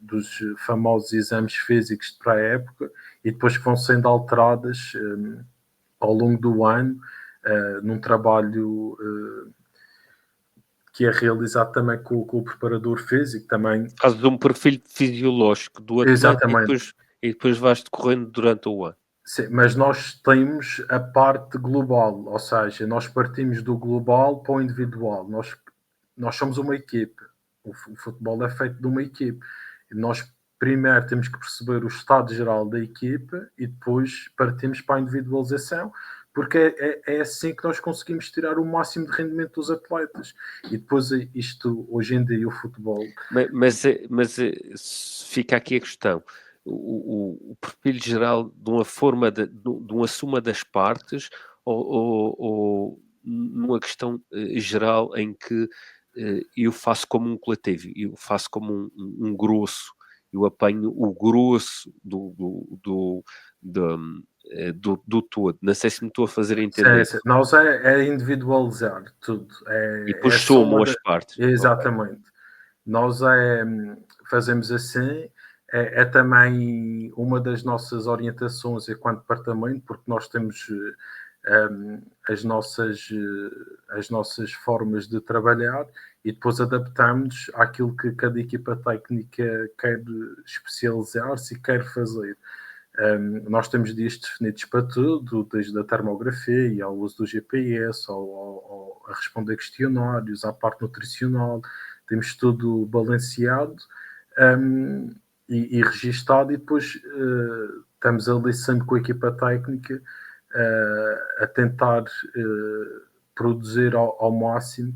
dos famosos exames físicos de pré-época, e depois que vão sendo alteradas ao longo do ano, num trabalho que é realizado também com o preparador físico. Também Fazes um perfil fisiológico do atleta. Exatamente. E depois vais decorrendo durante o ano. Sim, mas nós temos a parte global, ou seja, nós partimos do global para o individual. Nós somos uma equipe. O futebol é feito de uma equipe. E nós primeiro temos que perceber o estado geral da equipe e depois partimos para a individualização, porque é assim que nós conseguimos tirar o máximo de rendimento dos atletas. E depois isto, hoje em dia, o futebol... Mas fica aqui a questão. O perfil geral de uma forma de uma soma das partes, ou numa questão geral em que eu faço como um coletivo, eu faço como um grosso, eu apanho o grosso do todo. Não sei se me estou a fazer entender. Sim. Nós é individualizar tudo. E depois somam as partes. Exatamente. Okay. Nós fazemos assim. É também uma das nossas orientações enquanto departamento, porque nós temos as nossas formas de trabalhar e depois adaptamos àquilo que cada equipa técnica quer especializar-se e quer fazer. Nós temos dias definidos para tudo, desde a termografia ao uso do GPS, ao a responder questionários, à parte nutricional. Temos tudo balanceado e registado, e depois estamos ali sempre com a equipa técnica a tentar produzir ao máximo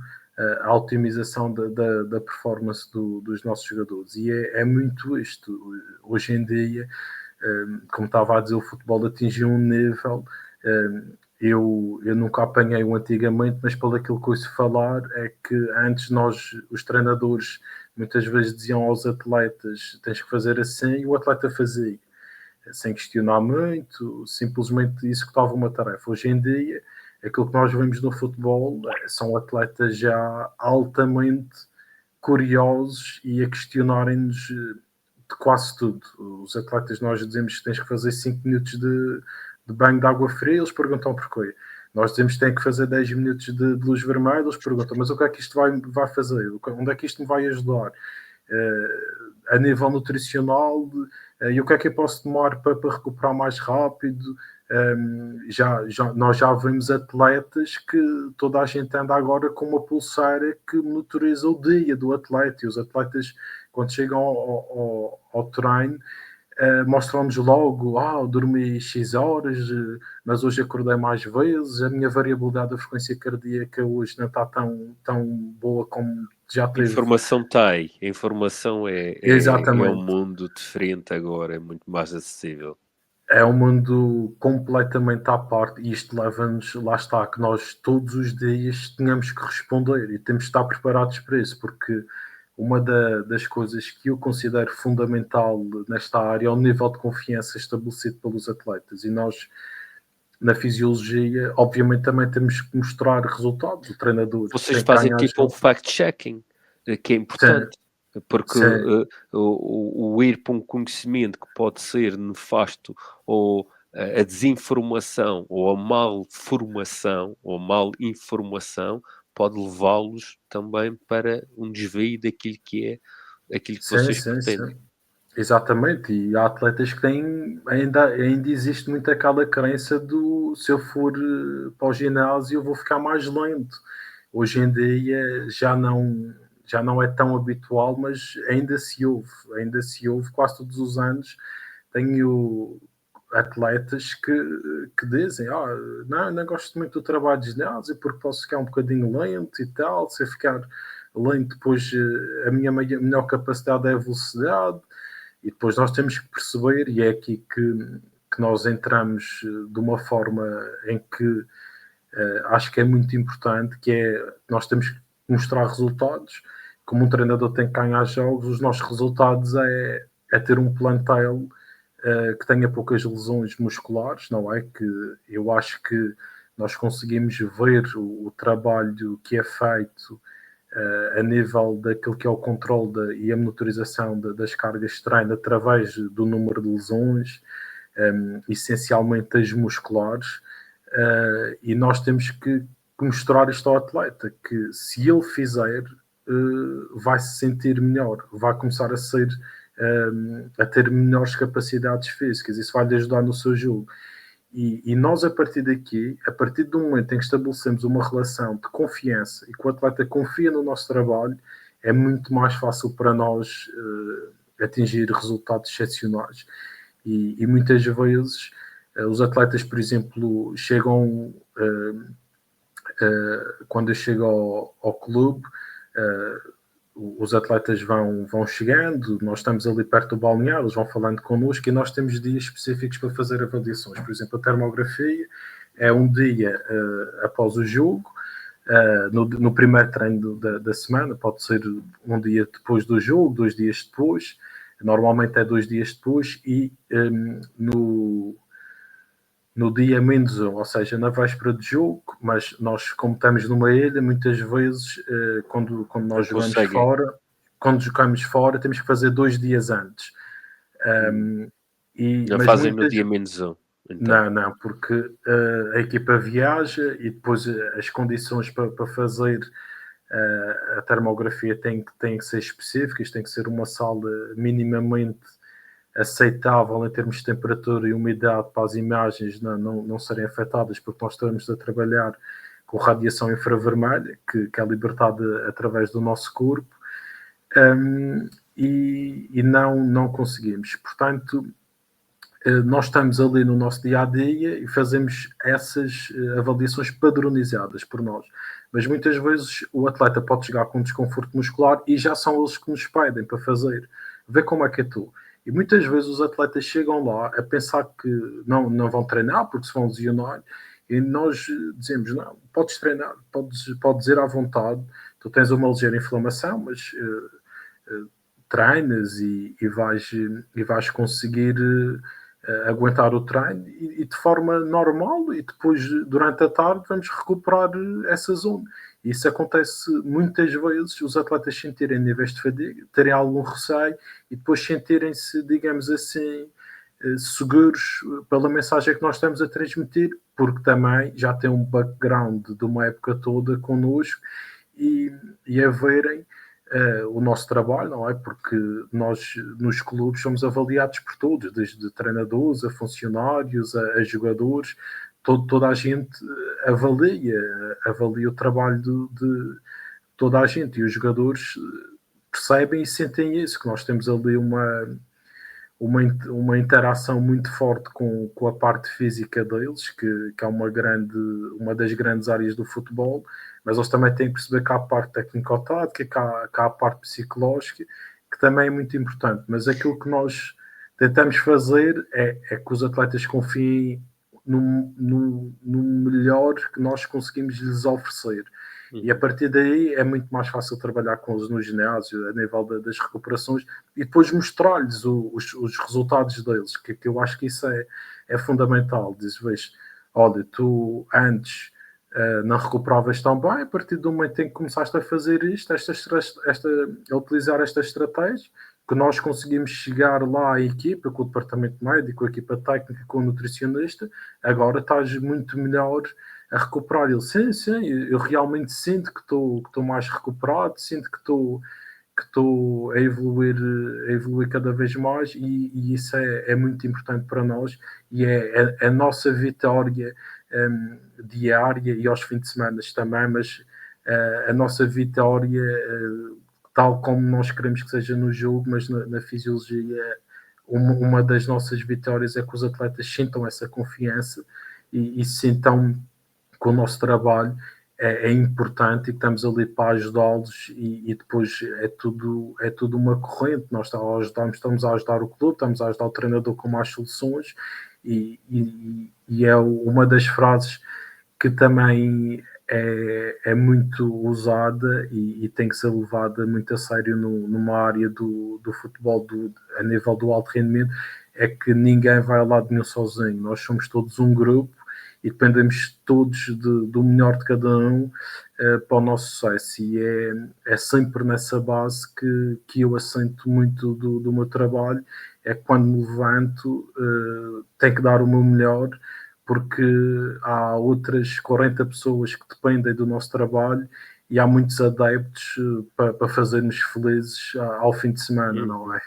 a otimização da performance dos nossos jogadores. E é muito isto. Hoje em dia, como estava a dizer, o futebol atingiu um nível... Eu nunca apanhei o antigamente, mas pelo aquilo que ouço falar, é que antes os treinadores, muitas vezes diziam aos atletas: tens que fazer assim, e o atleta fazia, sem questionar muito, simplesmente executava uma tarefa. Hoje em dia, aquilo que nós vemos no futebol são atletas já altamente curiosos e a questionarem-nos de quase tudo. Os atletas, nós dizemos que tens que fazer 5 minutos de banho de água fria, eles perguntam porquê. Nós dizemos que tem que fazer 10 minutos de luz vermelha, eles perguntam: mas o que é que isto vai fazer? Onde é que isto me vai ajudar? A nível nutricional, e o que é que eu posso tomar para recuperar mais rápido? Nós já vemos atletas que toda a gente anda agora com uma pulseira que monitoriza o dia do atleta, e os atletas, quando chegam ao treino, mostram-nos logo, eu dormi X horas, mas hoje acordei mais vezes, a minha variabilidade da frequência cardíaca hoje não está tão boa como já A teve. informação está aí, a informação é um Exatamente. mundo diferente agora, é muito mais acessível. É um mundo completamente à parte e isto leva-nos, lá está, que nós todos os dias tenhamos que responder e temos que estar preparados para isso, porque uma das coisas que eu considero fundamental nesta área é o nível de confiança estabelecido pelos atletas e nós, na fisiologia, obviamente também temos que mostrar resultados, o treinador Vocês tem que fazem ganhar tipo um fact-checking, que é sim, importante, porque sim, o ir para um conhecimento que pode ser nefasto ou a desinformação ou a malformação ou mal informação pode levá-los também para um desvio daquilo que é aquilo que sim, vocês sim, pretendem. sim. Exatamente, e há atletas que têm, ainda existe muito aquela crença do se eu for para o ginásio eu vou ficar mais lento. Hoje em dia já não é tão habitual, mas ainda se ouve quase todos os anos. Tenho atletas que dizem, não gosto muito do trabalho de ginásio porque posso ficar um bocadinho lento e tal, se eu ficar lento depois a minha melhor capacidade é a velocidade, e depois nós temos que perceber, e é aqui que nós entramos de uma forma em que acho que é muito importante, que é nós temos que mostrar resultados. Como um treinador tem que ganhar jogos, os nossos resultados é ter um plantel que tenha poucas lesões musculares, não é? Que eu acho que nós conseguimos ver o trabalho que é feito a nível daquilo que é o controle e a monitorização das cargas de treino através do número de lesões, essencialmente as musculares, e nós temos que mostrar isto ao atleta, que se ele fizer, vai se sentir melhor, vai começar a ter melhores capacidades físicas, isso vai lhe ajudar no seu jogo. E nós, a partir daqui, a partir do momento em que estabelecemos uma relação de confiança e que o atleta confia no nosso trabalho, é muito mais fácil para nós atingir resultados excepcionais. E muitas vezes os atletas, por exemplo, chegam, quando eu chego ao clube, os atletas vão chegando, nós estamos ali perto do balneário, eles vão falando connosco e nós temos dias específicos para fazer avaliações. Por exemplo, a termografia é um dia após o jogo, no primeiro treino da semana, pode ser um dia depois do jogo, 2 dias depois, normalmente é 2 dias depois, e no dia menos um, ou seja, na véspera de jogo, mas nós, como estamos numa ilha, muitas vezes, quando nós jogamos Conseguem. fora, temos que fazer 2 dias antes. Não Mas fazem no muitas. dia menos um, então. Não, porque a equipa viaja e depois as condições para fazer a termografia têm que ser específicas, tem que ser uma sala minimamente aceitável em termos de temperatura e umidade para as imagens não serem afetadas, porque nós estamos a trabalhar com radiação infravermelha, que é libertada através do nosso corpo, e não conseguimos. Portanto, nós estamos ali no nosso dia-a-dia e fazemos essas avaliações padronizadas por nós. Mas muitas vezes o atleta pode chegar com desconforto muscular e já são eles que nos pedem para fazer. Vê como é que é tu. E muitas vezes os atletas chegam lá a pensar que não vão treinar porque se vão lesionar, e nós dizemos, não, podes treinar, podes dizer à vontade, tu tens uma ligeira inflamação, mas treinas e vais conseguir aguentar o treino e de forma normal, e depois durante a tarde vamos recuperar essa zona. Isso acontece muitas vezes, os atletas sentirem níveis de fadiga, terem algum receio e depois sentirem-se, digamos assim, seguros pela mensagem que nós estamos a transmitir, porque também já tem um background de uma época toda connosco e a verem o nosso trabalho, não é? Porque nós nos clubes somos avaliados por todos, desde treinadores a funcionários, a jogadores, toda a gente avalia o trabalho de toda a gente, e os jogadores percebem e sentem isso, que nós temos ali uma interação muito forte com a parte física deles, que é uma das grandes áreas do futebol, mas eles também têm que perceber que há a parte técnico-tática, que há a parte psicológica, que também é muito importante. Mas aquilo que nós tentamos fazer é que os atletas confiem no melhor que nós conseguimos lhes oferecer. E a partir daí é muito mais fácil trabalhar com eles no ginásio, a nível das recuperações, e depois mostrar-lhes os resultados deles, que eu acho que isso é fundamental. Diz, vejo, olha, tu antes não recuperavas tão bem, a partir do momento em que começaste a fazer isto, a utilizar esta estratégia, que nós conseguimos chegar lá à equipa, com o departamento médico, com a equipa técnica, com o nutricionista, agora estás muito melhor a recuperar. Ele, sim, eu realmente sinto que estou mais recuperado, sinto que estou a evoluir cada vez mais, e isso é muito importante para nós, e é a nossa vitória diária, e aos fins de semana também, mas a nossa vitória, tal como nós queremos que seja no jogo, mas na fisiologia, uma das nossas vitórias é que os atletas sintam essa confiança e sintam que o nosso trabalho é importante e que estamos ali para ajudá-los, e depois é tudo uma corrente. Nós estamos a ajudar o clube, estamos a ajudar o treinador com mais soluções, e é uma das frases que também é muito usada e tem que ser levada muito a sério numa área do futebol a nível do alto rendimento, é que ninguém vai a lado nenhum sozinho. Nós somos todos um grupo e dependemos todos do melhor de cada um para o nosso sucesso, e é sempre nessa base que eu assento muito do meu trabalho. É que quando me levanto tenho que dar o meu melhor, porque há outras 40 pessoas que dependem do nosso trabalho, e há muitos adeptos para fazermos felizes ao fim de semana, não é?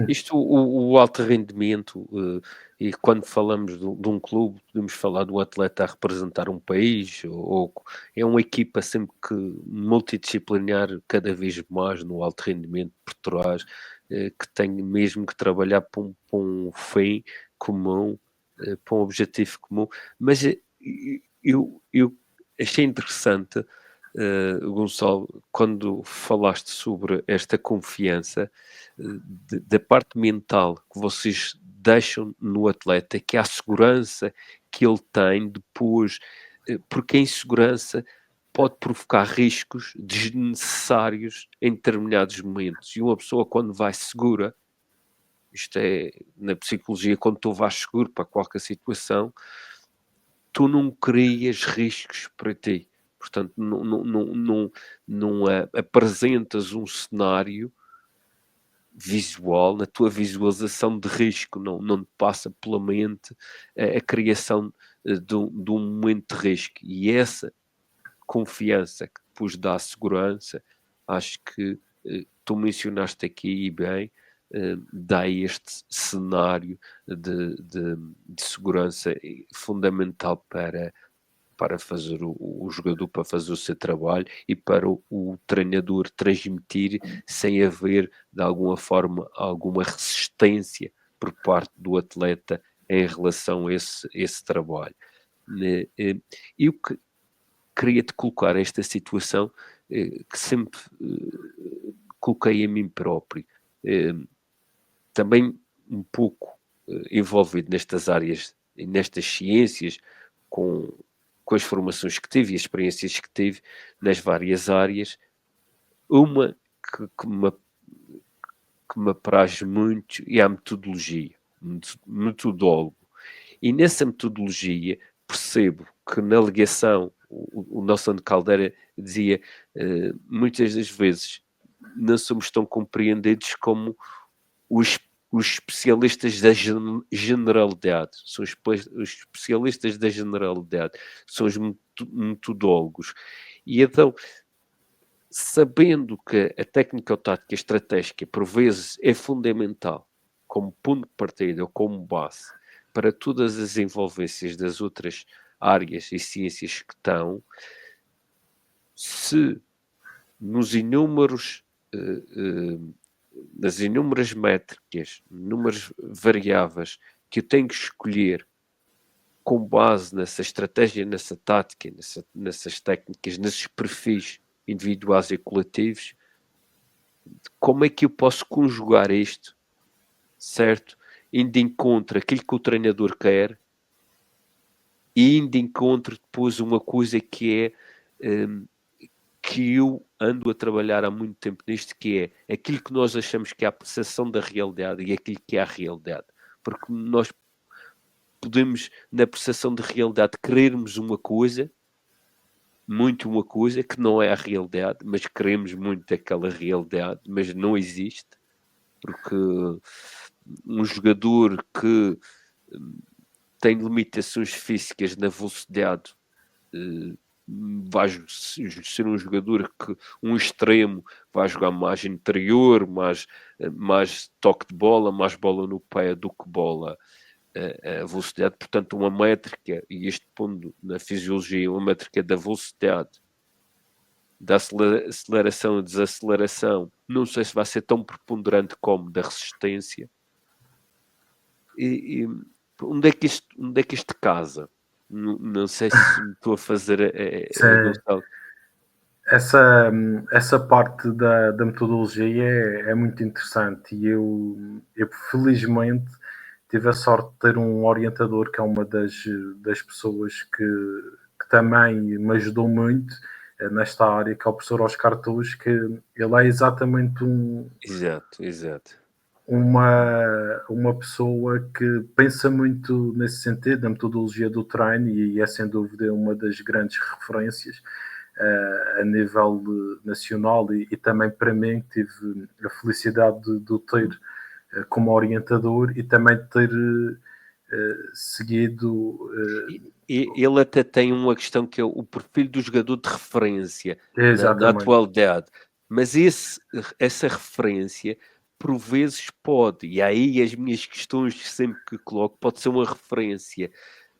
Isto, o alto rendimento, e quando falamos de um clube, podemos falar do atleta a representar um país, ou é uma equipa sempre que multidisciplinar, cada vez mais no alto rendimento por trás, que tem mesmo que trabalhar para um fim comum, para um objetivo comum. Mas eu achei interessante, Gonçalo, quando falaste sobre esta confiança, da parte mental que vocês deixam no atleta, que é a segurança que ele tem depois, porque a insegurança pode provocar riscos desnecessários em determinados momentos. E uma pessoa, quando vai segura, isto é na psicologia, quando tu vais seguro para qualquer situação, tu não crias riscos para ti. Portanto, não apresentas um cenário visual, na tua visualização de risco, não te passa pela mente a criação de um momento de risco. E essa confiança que depois dá segurança, acho que tu mencionaste aqui, e bem, dá este cenário de segurança fundamental para fazer o jogador, para fazer o seu trabalho, e para o treinador transmitir sem haver, de alguma forma, alguma resistência por parte do atleta em relação a esse trabalho. Eu queria-te colocar esta situação que sempre coloquei a mim próprio, também um pouco envolvido nestas áreas e nestas ciências, com as formações que tive e as experiências que tive nas várias áreas. Uma que me apraz muito é a metodologia, metodólogo. E nessa metodologia percebo que na ligação, o Nelson de Caldeira dizia, muitas das vezes não somos tão compreendidos como os especialistas da generalidade. São os especialistas da generalidade, são os metodólogos. E então, sabendo que a técnico-tática estratégica por vezes é fundamental como ponto de partida ou como base para todas as envolvências das outras áreas e ciências que estão, se nos inúmeros das inúmeras métricas, inúmeras variáveis que eu tenho que escolher com base nessa estratégia, nessa tática, nessas técnicas, nesses perfis individuais e coletivos, como é que eu posso conjugar isto, certo? Indo de encontro aquilo que o treinador quer e indo de encontro depois uma coisa que é que eu ando a trabalhar há muito tempo nisto, que é aquilo que nós achamos que é a percepção da realidade e aquilo que é a realidade. Porque nós podemos, na percepção de realidade, querermos uma coisa, muito uma coisa, que não é a realidade, mas queremos muito aquela realidade, mas não existe, porque um jogador que tem limitações físicas na velocidade vai ser um jogador que um extremo vai jogar mais interior, mais toque de bola, mais bola no pé do que bola a velocidade, portanto uma métrica, e este ponto na fisiologia, uma métrica da velocidade, da aceleração e desaceleração, não sei se vai ser tão preponderante como da resistência. E onde é que isto casa? Não sei se me estou a fazer a noção. Essa parte da metodologia é muito interessante e eu felizmente tive a sorte de ter um orientador que é uma das pessoas que também me ajudou muito nesta área, que é o professor Oscar Tus, que ele é exatamente Exato. uma pessoa que pensa muito nesse sentido, da metodologia do treino, e é sem dúvida uma das grandes referências a nível nacional e também para mim, que tive a felicidade de o ter como orientador e também de ter seguido. Ele até tem uma questão que é o perfil do jogador de referência na Exatamente. atualidade, mas essa referência por vezes pode, e aí as minhas questões sempre que coloco, pode ser uma referência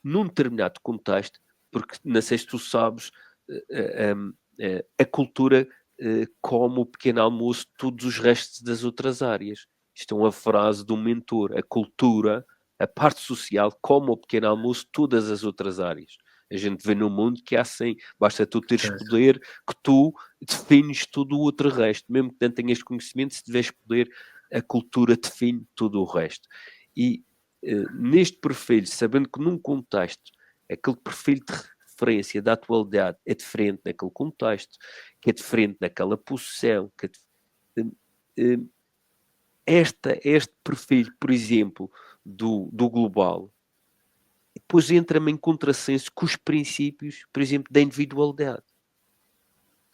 num determinado contexto, porque não sei se tu sabes, a cultura come o pequeno almoço de todos os restos das outras áreas. Isto é uma frase do mentor. A cultura, a parte social, come o pequeno almoço todas as outras áreas. A gente vê no mundo que é assim. Basta tu teres poder que tu defines todo o outro resto. Mesmo que não tenhas conhecimento, se tiveres poder, a cultura define todo o resto. E neste perfil, sabendo que num contexto, aquele perfil de referência da atualidade é diferente naquele contexto, que é diferente naquela posição, que este perfil, por exemplo, do global, depois entra-me em contrassenso com os princípios, por exemplo, da individualidade.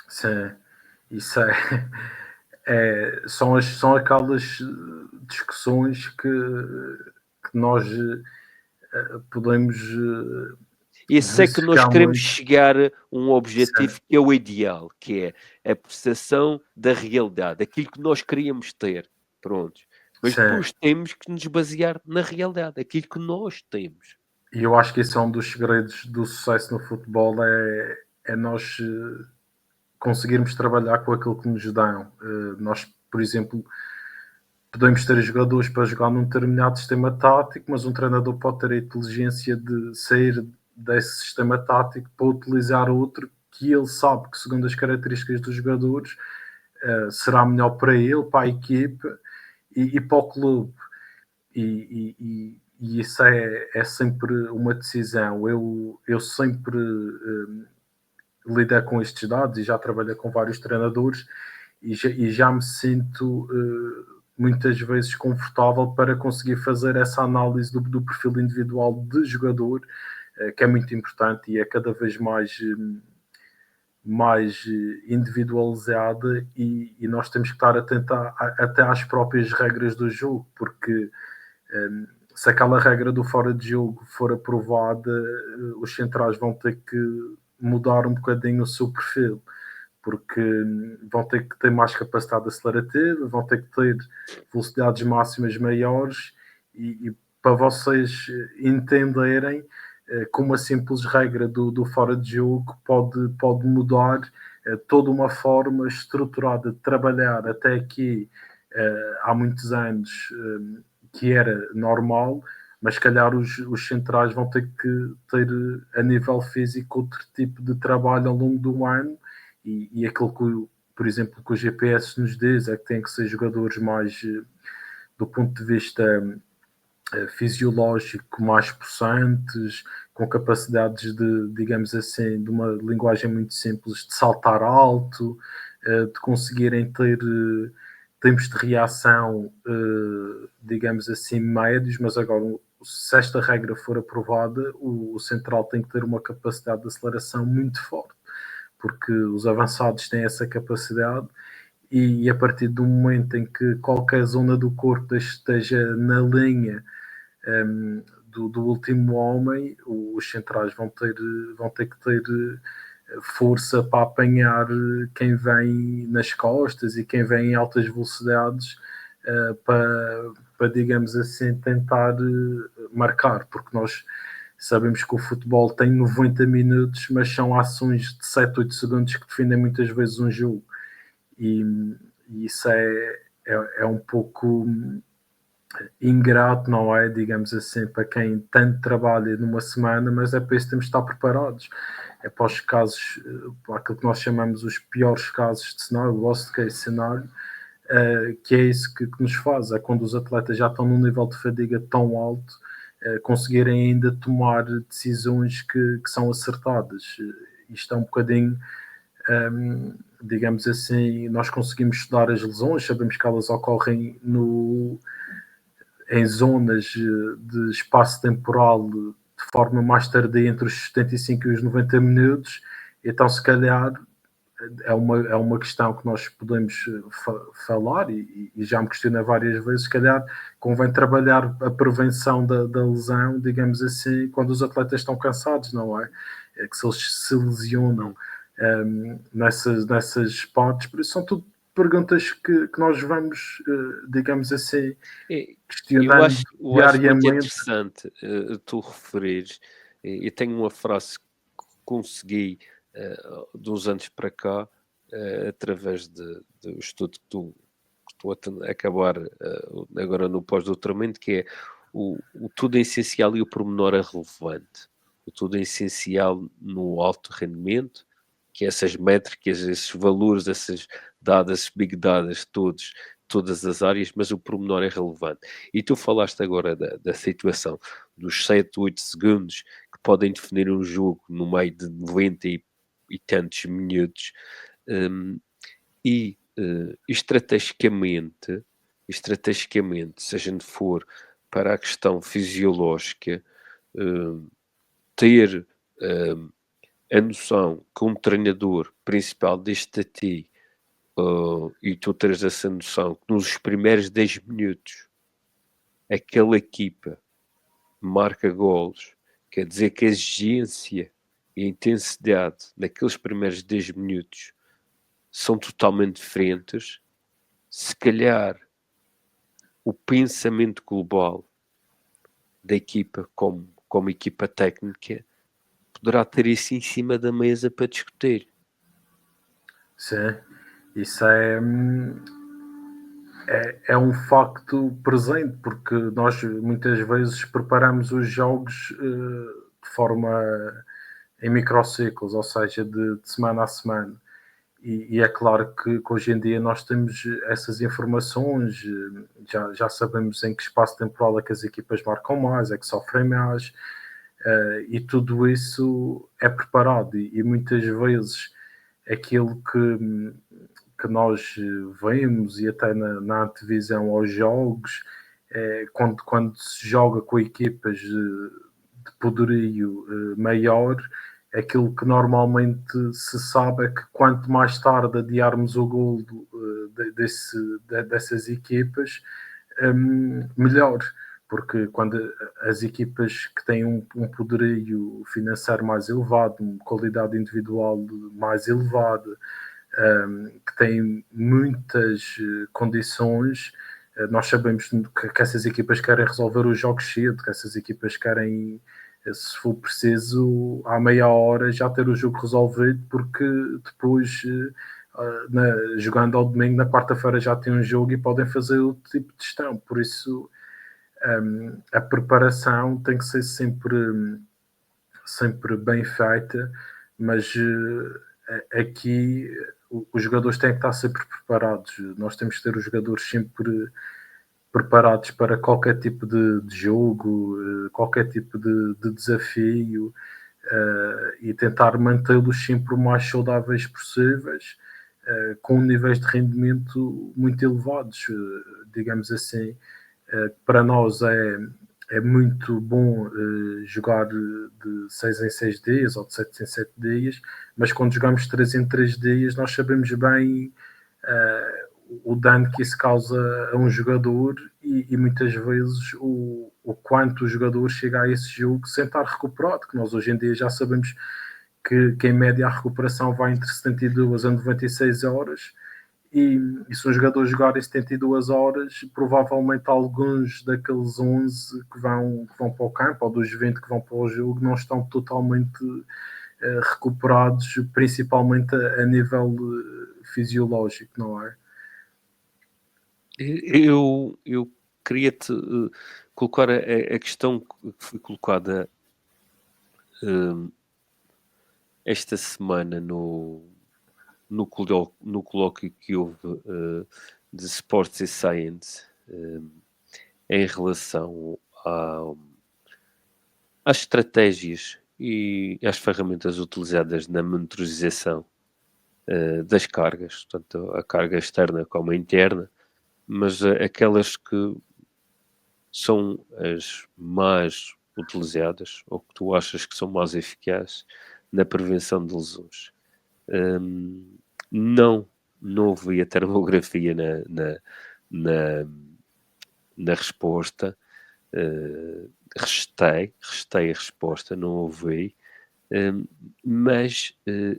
Sim, isso são aquelas discussões que nós podemos. Isso é que nós queremos chegar a um objetivo que é o ideal, que é a percepção da realidade, aquilo que nós queríamos ter. Pronto. Mas depois temos que nos basear na realidade, aquilo que nós temos. E eu acho que esse é um dos segredos do sucesso no futebol, é nós conseguirmos trabalhar com aquilo que nos dão. Nós, por exemplo, podemos ter jogadores para jogar num determinado sistema tático, mas um treinador pode ter a inteligência de sair desse sistema tático para utilizar outro que ele sabe que, segundo as características dos jogadores, será melhor para ele, para a equipe e para o clube. E isso é sempre uma decisão. Eu sempre lido com estes dados e já trabalhei com vários treinadores e já me sinto muitas vezes confortável para conseguir fazer essa análise do perfil individual de jogador, que é muito importante e é cada vez mais individualizada e nós temos que estar atentos até às próprias regras do jogo, porque se aquela regra do fora de jogo for aprovada, os centrais vão ter que mudar um bocadinho o seu perfil, porque vão ter que ter mais capacidade acelerativa, vão ter que ter velocidades máximas maiores e para vocês entenderem como uma simples regra do fora de jogo pode mudar toda uma forma estruturada de trabalhar até aqui há muitos anos que era normal, mas se calhar os centrais vão ter que ter a nível físico outro tipo de trabalho ao longo do ano e aquilo que, por exemplo, que o GPS nos diz é que têm que ser jogadores mais do ponto de vista fisiológico, mais possantes, com capacidades de, digamos assim, de uma linguagem muito simples, de saltar alto, de conseguirem ter tempos de reação, digamos assim, médios, mas agora, se esta regra for aprovada, o central tem que ter uma capacidade de aceleração muito forte, porque os avançados têm essa capacidade e a partir do momento em que qualquer zona do corpo esteja na linha do último homem, os centrais vão ter que ter força para apanhar quem vem nas costas e quem vem em altas velocidades para, digamos assim, tentar marcar, porque nós sabemos que o futebol tem 90 minutos, mas são ações de 7, 8 segundos que definem muitas vezes um jogo e isso é um pouco ingrato, não é? Digamos assim, para quem tanto trabalha numa semana, mas é para isso que temos de estar preparados. É para os casos, para aquilo que nós chamamos os piores casos de cenário, o worst case cenário, que é isso que nos faz, é quando os atletas já estão num nível de fadiga tão alto, conseguirem ainda tomar decisões que são acertadas. Isto é um bocadinho, digamos assim, nós conseguimos estudar as lesões, sabemos que elas ocorrem em zonas de espaço temporal de forma mais tardia, entre os 75 e os 90 minutos, então se calhar é uma questão que nós podemos falar e já me questionei várias vezes, se calhar convém trabalhar a prevenção da lesão, digamos assim, quando os atletas estão cansados, não é? É que se eles se lesionam nessas partes, por isso são tudo perguntas que nós vamos, digamos assim, Eu questionando acho muito diariamente. interessante tu referires, e tenho uma frase que consegui de uns anos para cá, através do estudo que estou a acabar agora no pós-doutoramento, que é o tudo é essencial e o pormenor é relevante. O tudo é essencial no alto rendimento, que essas métricas, esses valores, essas dadas, esses big datas, todas as áreas, mas o pormenor é relevante. E tu falaste agora da situação dos 7, 8 segundos que podem definir um jogo no meio de 90 e tantos minutos, estrategicamente, se a gente for para a questão fisiológica, ter a noção que um treinador principal deste a ti, e tu tens essa noção que nos primeiros 10 minutos aquela equipa marca golos, quer dizer que a exigência e a intensidade naqueles primeiros 10 minutos são totalmente diferentes. Se calhar o pensamento global da equipa como equipa técnica poderá ter isso em cima da mesa para discutir. Sim, isso é um facto presente, porque nós muitas vezes preparamos os jogos de forma em microciclos, ou seja, de semana a semana. E é claro que hoje em dia nós temos essas informações, já sabemos em que espaço temporal é que as equipas marcam mais, é que sofrem mais, e tudo isso é preparado. E muitas vezes aquilo que nós vemos e até na antevisão aos jogos, quando se joga com equipas de poderio maior, aquilo que normalmente se sabe é que quanto mais tarde adiarmos o gol dessas equipas, melhor, porque quando as equipas que têm um poderio financeiro mais elevado, uma qualidade individual mais elevada, que têm muitas condições, nós sabemos que essas equipas querem resolver os jogos cedo, que essas equipas querem, se for preciso, à meia hora já ter o jogo resolvido, porque depois jogando ao domingo, na quarta-feira já tem um jogo e podem fazer outro tipo de gestão. Por isso, a preparação tem que ser sempre bem feita, mas aqui os jogadores têm que estar sempre preparados. Nós temos que ter os jogadores sempre preparados para qualquer tipo de jogo, qualquer tipo de desafio, e tentar mantê-los sempre o mais saudáveis possíveis, com níveis de rendimento muito elevados, digamos assim. Para nós é muito bom jogar de 6 em 6 dias ou de 7 em 7 dias, mas quando jogamos 3 em 3 dias nós sabemos bem o dano que isso causa a um jogador e muitas vezes o quanto o jogador chega a esse jogo sem estar recuperado, que nós hoje em dia já sabemos que em média a recuperação vai entre 72 a 96 horas, e se um jogador jogar em 72 horas, provavelmente alguns daqueles 11 que vão para o campo, ou dos 20 que vão para o jogo, não estão totalmente recuperados, principalmente a nível fisiológico, não é? Eu queria-te colocar a questão que foi colocada esta semana no colóquio que houve de Sports e Science em relação às estratégias e às ferramentas utilizadas na monitorização das cargas, tanto a carga externa como a interna, mas aquelas que são as mais utilizadas ou que tu achas que são mais eficazes na prevenção de lesões. Não houve a termografia na resposta. Restei a resposta, não ouvi, mas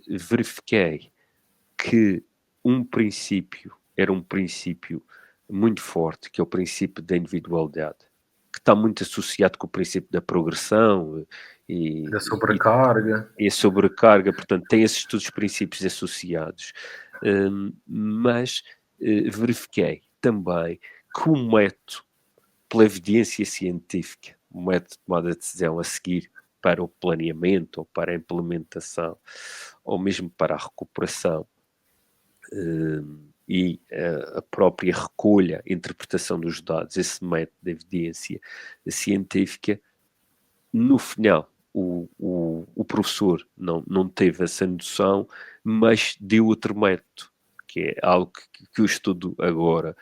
verifiquei que era um princípio muito forte, que é o princípio da individualidade, que está muito associado com o princípio da progressão e da sobrecarga. E a sobrecarga, portanto, tem esses todos os princípios associados. Mas verifiquei também que o método, pela evidência científica, o método de tomada de decisão a seguir para o planeamento ou para a implementação, ou mesmo para a recuperação, e a própria recolha, interpretação dos dados, esse método de evidência científica, no final, o professor não teve essa noção, mas deu outro método, que é algo que eu estudo agora,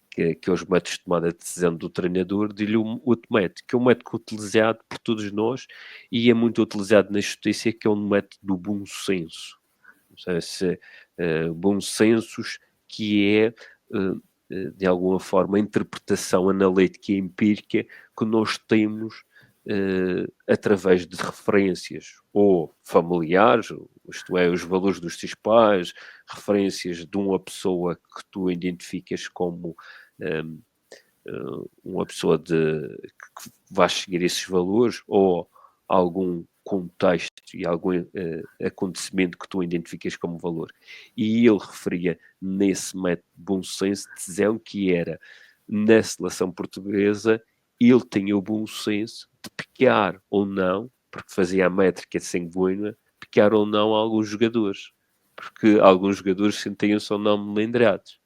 que é os métodos de tomada de decisão do treinador, deu-lhe outro método, que é um método utilizado por todos nós e é muito utilizado na justiça, que é um método do bom senso. Ou seja, bom sensos, que é, de alguma forma, a interpretação analítica e empírica que nós temos através de referências ou familiares, isto é, os valores dos teus pais, referências de uma pessoa que tu identificas como uma pessoa que vai seguir esses valores, ou algum contexto e algum acontecimento que tu identificas como valor. E ele referia nesse método de bom senso de decisão que era, na seleção portuguesa, ele tinha o bom senso de picar ou não, porque fazia a métrica sanguínea, picar ou não alguns jogadores, porque alguns jogadores sentiam-se ou não melindrados.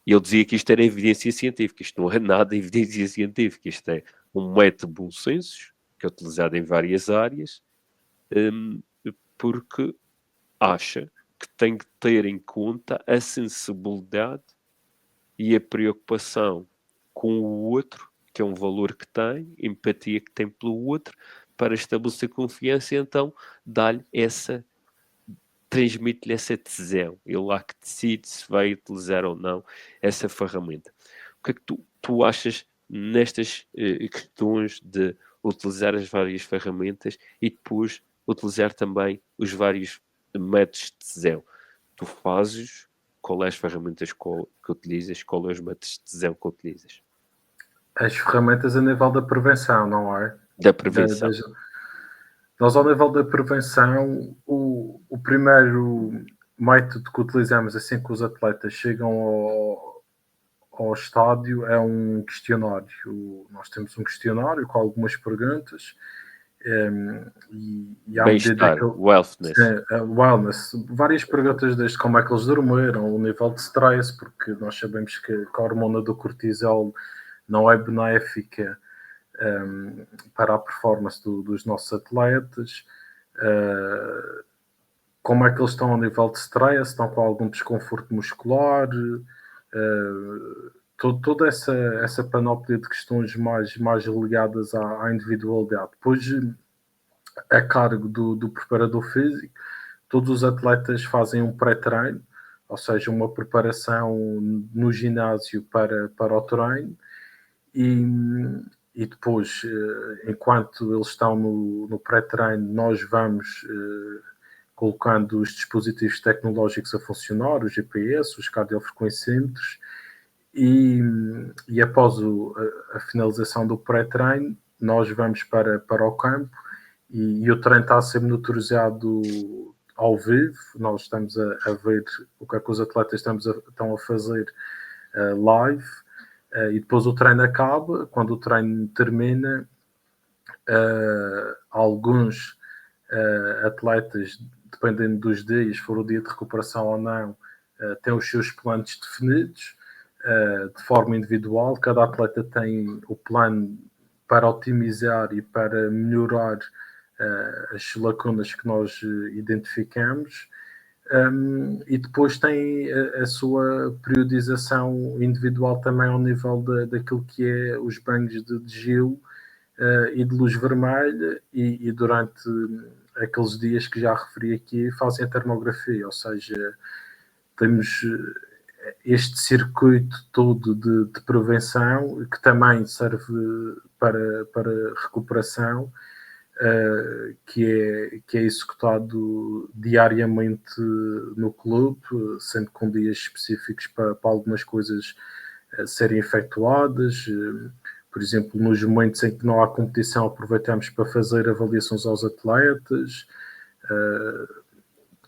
E ele dizia que isto era evidência científica, isto não é nada evidência científica, isto é um método de bom senso, que é utilizado em várias áreas, porque acha que tem que ter em conta a sensibilidade e a preocupação com o outro, que é um valor que tem, empatia que tem pelo outro, para estabelecer confiança e então transmite-lhe essa decisão. Ele lá que decide se vai utilizar ou não essa ferramenta. O que é que tu achas nestas questões de utilizar as várias ferramentas e depois utilizar também os vários métodos de decisão? Tu fazes, qual é as ferramentas que utilizas, qual é os métodos de decisão que utilizas? As ferramentas a nível da prevenção, não é? Da prevenção. Nós, ao nível da prevenção, o primeiro método que utilizamos assim que os atletas chegam ao estádio é um questionário. Nós temos um questionário com algumas perguntas e à medida Bem-estar, que wellness, várias perguntas desde como é que eles dormiram, o nível de stress, porque nós sabemos que a hormona do cortisol não é benéfica para a performance dos nossos atletas, como é que eles estão a nível de stress, estão com algum desconforto muscular, toda essa panóplia de questões mais ligadas à individualidade. Depois, a cargo do preparador físico, todos os atletas fazem um pré-treino, ou seja, uma preparação no ginásio para o treino, e depois, enquanto eles estão no pré-treino, nós vamos colocando os dispositivos tecnológicos a funcionar, os GPS, os cardiofrequencímetros, e após a finalização do pré-treino, nós vamos para o campo e o treino está a ser monitorizado ao vivo. Nós estamos a ver o que é que os atletas estão a fazer live, e depois o treino acaba. Quando o treino termina, alguns atletas, dependendo dos dias, se for o dia de recuperação ou não, têm os seus planos definidos de forma individual. Cada atleta tem o plano para otimizar e para melhorar as lacunas que nós identificamos, e depois tem a sua periodização individual também ao nível daquilo que é os banhos de gelo e de luz vermelha, e durante aqueles dias que já referi aqui fazem a termografia, ou seja, temos este circuito todo de prevenção que também serve para recuperação, que é executado diariamente no clube, sendo com dias específicos para algumas coisas serem efetuadas. Por exemplo, nos momentos em que não há competição, aproveitamos para fazer avaliações aos atletas.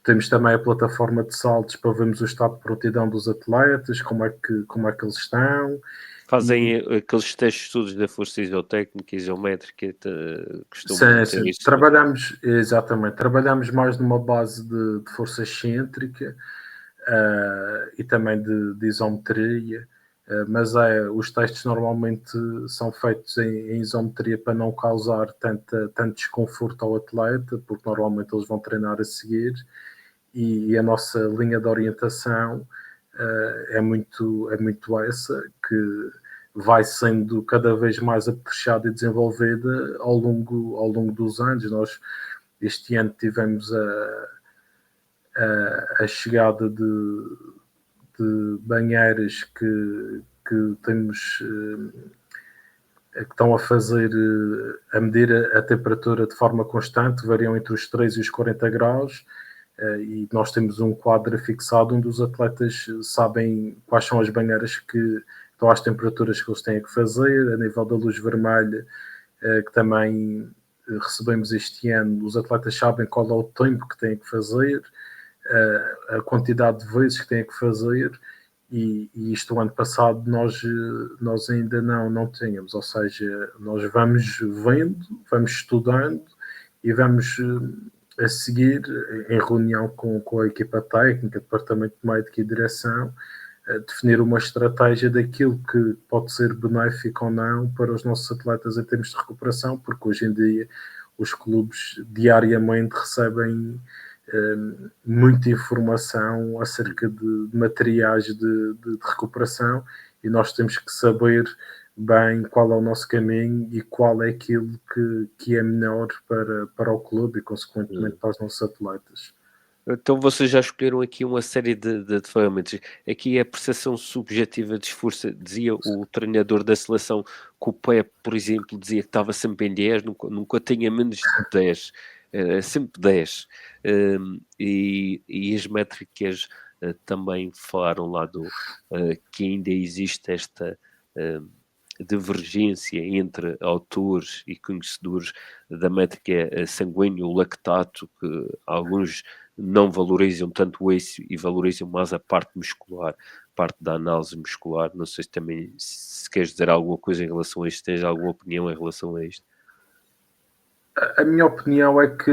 Temos também a plataforma de saltos para vermos o estado de prontidão dos atletas, como é que eles estão. Fazem aqueles testes estudos da força isotécnica, isométrica, costumam ter isso. Trabalhamos mais numa base de força excêntrica e também de isometria, mas os testes normalmente são feitos em isometria para não causar tanto desconforto ao atleta, porque normalmente eles vão treinar a seguir, e a nossa linha de orientação é muito essa, que vai sendo cada vez mais apetrechada e desenvolvida ao longo dos anos. Nós este ano tivemos a chegada de banheiras que temos que estão a medir a temperatura de forma constante, variam entre os 3 e os 40 graus, e nós temos um quadro fixado onde os atletas sabem quais são as banheiras que estão às temperaturas que eles têm que fazer. A nível da luz vermelha, que também recebemos este ano, os atletas sabem qual é o tempo que têm que fazer, a quantidade de vezes que têm que fazer, e isto o ano passado nós ainda não tínhamos, ou seja, nós vamos vendo, vamos estudando e vamos a seguir, em reunião com a equipa técnica, departamento médico e direção, definir uma estratégia daquilo que pode ser benéfico ou não para os nossos atletas em termos de recuperação, porque hoje em dia os clubes diariamente recebem muita informação acerca de materiais de recuperação, e nós temos que saber bem qual é o nosso caminho e qual é aquilo que é melhor para o clube e, consequentemente, para os nossos atletas. Então vocês já escolheram aqui uma série de ferramentas. Aqui é a percepção subjetiva de esforço. Dizia o treinador da seleção que o Pep, por exemplo, dizia que estava sempre em 10, nunca tinha menos de 10. Sempre 10. E as métricas também falaram lá que ainda existe esta divergência entre autores e conhecedores da métrica sanguínea, o lactato, que alguns não valorizam tanto isso e valorizam mais a parte muscular, parte da análise muscular. Não sei se também se queres dizer alguma coisa em relação a isto, tens alguma opinião em relação a isto? A minha opinião é que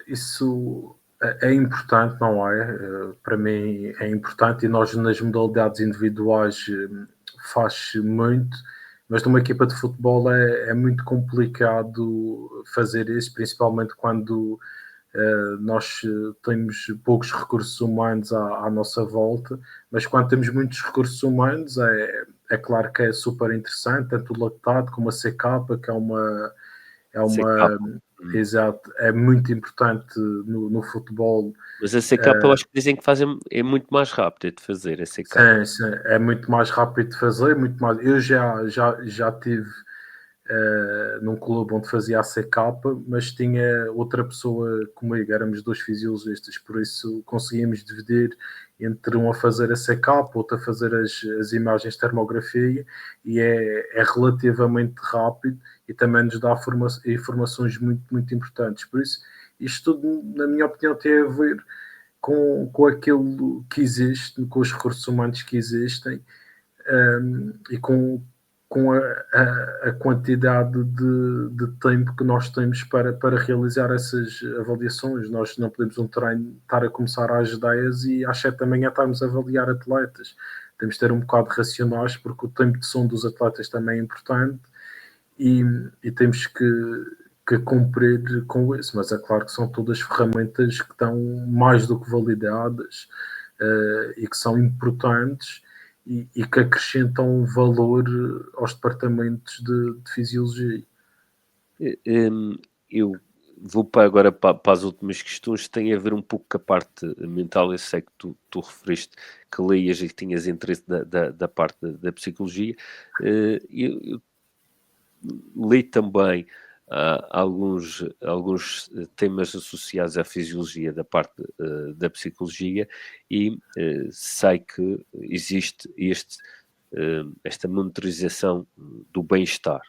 isso é importante, não é? Para mim é importante e nós nas modalidades individuais faz muito, mas numa equipa de futebol é muito complicado fazer isso, principalmente quando nós temos poucos recursos humanos à nossa volta, mas quando temos muitos recursos humanos é claro que é super interessante, tanto o lactato como a CK, que é CK. uma exato, é muito importante no futebol. Mas a CK eu acho que dizem que fazem, é muito mais rápido de fazer a CK. Sim, sim, é muito mais rápido de fazer, muito mais. Eu já tive num clube onde fazia a CK, mas tinha outra pessoa comigo, éramos dois fisiologistas, por isso conseguíamos dividir entre um a fazer a CK, outro a fazer as imagens de termografia, e é relativamente rápido e também nos dá informações muito, muito importantes. Por isso, isto tudo, na minha opinião, tem a ver com aquilo que existe, com os recursos humanos que existem e com a quantidade de tempo que nós temos para realizar essas avaliações. Nós não podemos um treino estar a começar às 10 e às 7 da manhã estarmos a avaliar atletas. Temos de ter um bocado racionais porque o tempo de som dos atletas também é importante e temos que cumprir com isso, mas é claro que são todas ferramentas que estão mais do que validadas e que são importantes e que acrescentam valor aos departamentos de fisiologia. Eu vou agora para as últimas questões, tem a ver um pouco com a parte mental. Eu sei que tu referiste que leias e que tinhas interesse da parte da psicologia. Eu li também alguns temas associados à fisiologia da parte da psicologia e sei que existe esta monitorização do bem-estar,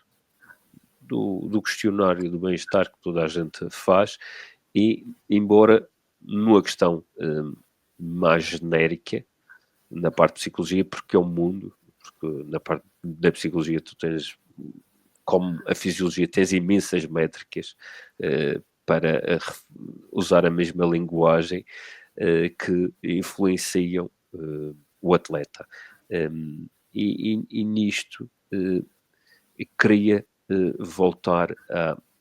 do questionário do bem-estar que toda a gente faz e, embora numa questão mais genérica, na parte de psicologia, porque é o mundo, porque na parte da psicologia tu tens, como a fisiologia, tens imensas métricas para usar a mesma linguagem que influenciam o atleta. E nisto queria voltar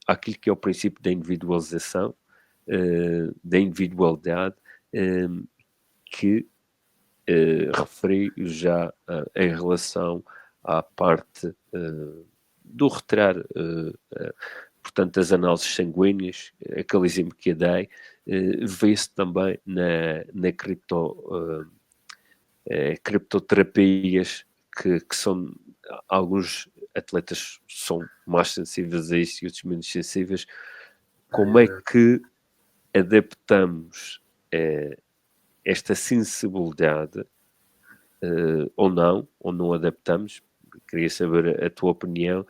àquilo que é o princípio da individualização, da individualidade, que referi já em relação à parte do retirar, portanto, as análises sanguíneas, aquele exemplo que eu dei, vê-se também na criptoterapias, que são alguns atletas são mais sensíveis a isso e outros menos sensíveis. Como é que adaptamos esta sensibilidade ou não adaptamos? Queria saber a tua opinião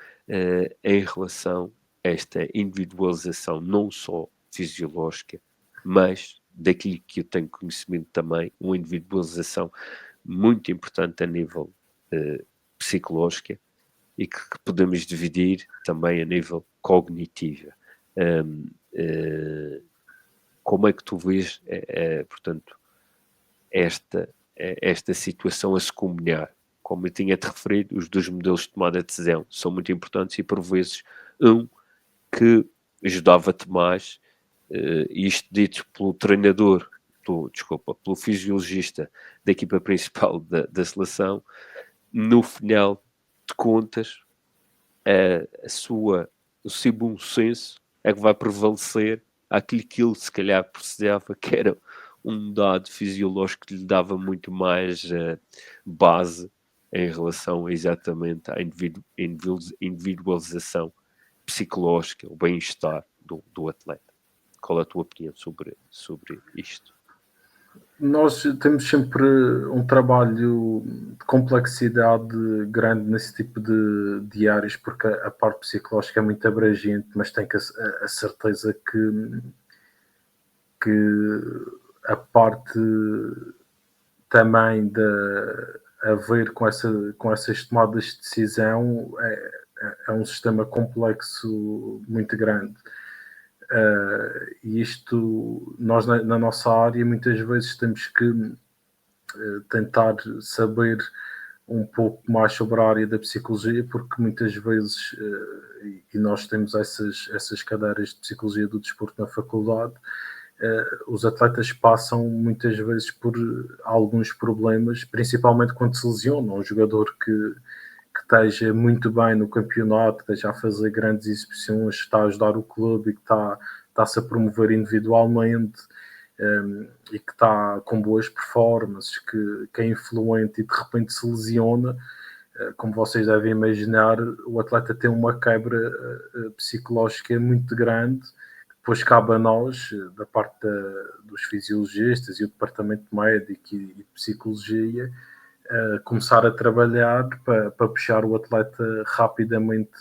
em relação a esta individualização, não só fisiológica, mas daquilo que eu tenho conhecimento também, uma individualização muito importante a nível psicológica e que podemos dividir também a nível cognitivo. Como é que tu vês, portanto, esta situação a se combinar? Como eu tinha-te referido, os dois modelos de tomada de decisão são muito importantes e, por vezes, que ajudava-te mais, isto dito pelo treinador, pelo fisiologista da equipa principal da seleção, no final de contas, o seu bom senso é que vai prevalecer aquilo que ele se calhar precisava, que era um dado fisiológico que lhe dava muito mais base em relação exatamente à individualização psicológica, o bem-estar do atleta. Qual é a tua opinião sobre isto? Nós temos sempre um trabalho de complexidade grande nesse tipo de áreas, porque a parte psicológica é muito abrangente, mas tem que a certeza que que a parte também de a ver com essas tomadas de decisão é um sistema complexo muito grande. E isto, nós na nossa área, muitas vezes temos que tentar saber um pouco mais sobre a área da psicologia, porque muitas vezes, e nós temos essas cadeiras de psicologia do desporto na faculdade, os atletas passam muitas vezes por alguns problemas, principalmente quando se lesionam. Um jogador que esteja muito bem no campeonato, que esteja a fazer grandes exibições, que está a ajudar o clube e que está-se a promover individualmente, e que está com boas performances, que é influente e de repente se lesiona, como vocês devem imaginar, o atleta tem uma quebra psicológica muito grande. Depois cabe a nós, da parte dos fisiologistas e o departamento médico e de psicologia, começar a trabalhar para puxar o atleta rapidamente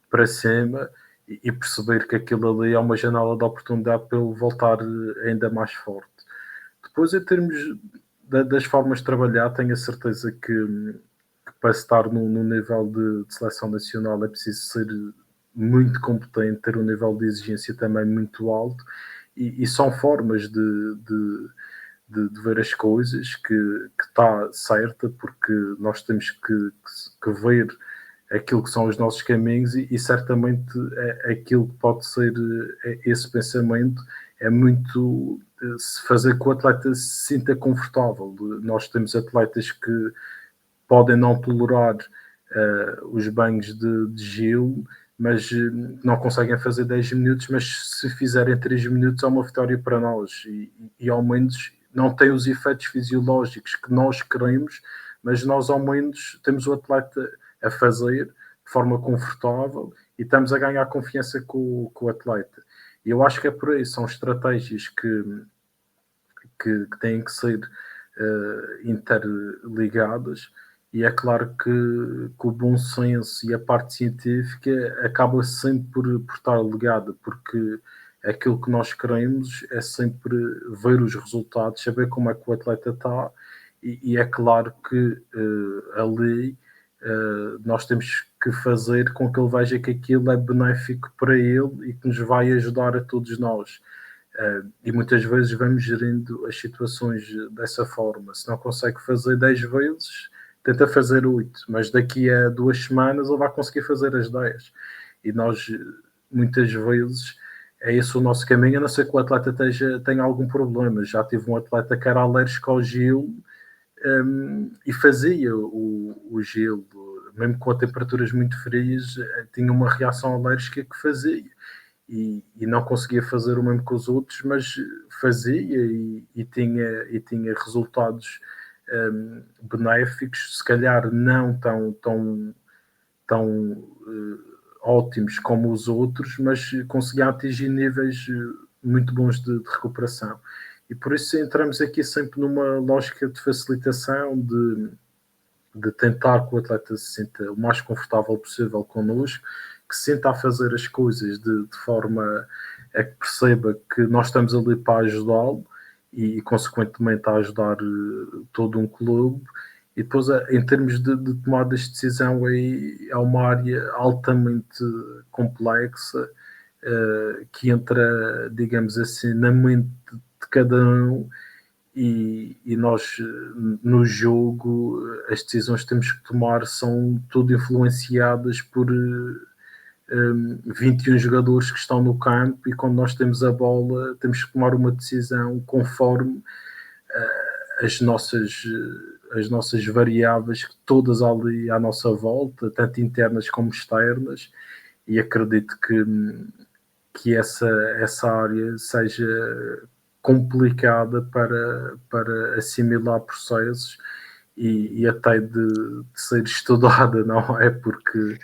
para cima e perceber que aquilo ali é uma janela de oportunidade para ele voltar ainda mais forte. Depois, em termos das formas de trabalhar, tenho a certeza que para estar no nível de seleção nacional é preciso ser muito competente, ter um nível de exigência também muito alto, e são formas de ver as coisas que está certa, porque nós temos que ver aquilo que são os nossos caminhos e certamente aquilo que pode ser esse pensamento é muito se fazer que o atleta se sinta confortável. Nós temos atletas que podem não tolerar os banhos de gelo, mas não conseguem fazer 10 minutos, mas se fizerem 3 minutos é uma vitória para nós e ao menos não tem os efeitos fisiológicos que nós queremos, mas nós ao menos temos o atleta a fazer de forma confortável e estamos a ganhar confiança com o atleta. E eu acho que é por aí, são estratégias que têm que ser interligadas, e é claro que o bom senso e a parte científica acaba sempre por estar ligada, porque aquilo que nós queremos é sempre ver os resultados, saber como é que o atleta está, e é claro que ali nós temos que fazer com que ele veja que aquilo é benéfico para ele e que nos vai ajudar a todos nós. E muitas vezes vamos gerindo as situações dessa forma. Se não consegue fazer 10 vezes, tenta fazer 8, mas daqui a 2 semanas ele vai conseguir fazer as 10. E nós, muitas vezes, é esse o nosso caminho, a não ser que o atleta tenha algum problema. Já tive um atleta que era alérgico ao gelo e fazia o gelo, mesmo com temperaturas muito frias, tinha uma reação alérgica que fazia. E não conseguia fazer o mesmo que os outros, mas fazia e tinha resultados benéficos, se calhar não tão ótimos como os outros, mas conseguia atingir níveis muito bons de recuperação. E por isso entramos aqui sempre numa lógica de facilitação, de tentar que o atleta se sinta o mais confortável possível connosco, que se sinta a fazer as coisas de forma a que perceba que nós estamos ali para ajudá-lo e consequentemente a ajudar todo um clube. E depois, em termos de tomadas de decisão, aí é uma área altamente complexa, que entra, digamos assim, na mente de cada um, e nós, no jogo, as decisões que temos que tomar são tudo influenciadas por 21 jogadores que estão no campo, e quando nós temos a bola temos que tomar uma decisão conforme as nossas variáveis, todas ali à nossa volta, tanto internas como externas, e acredito que essa área seja complicada para assimilar processos e até de ser estudada, não é? Porque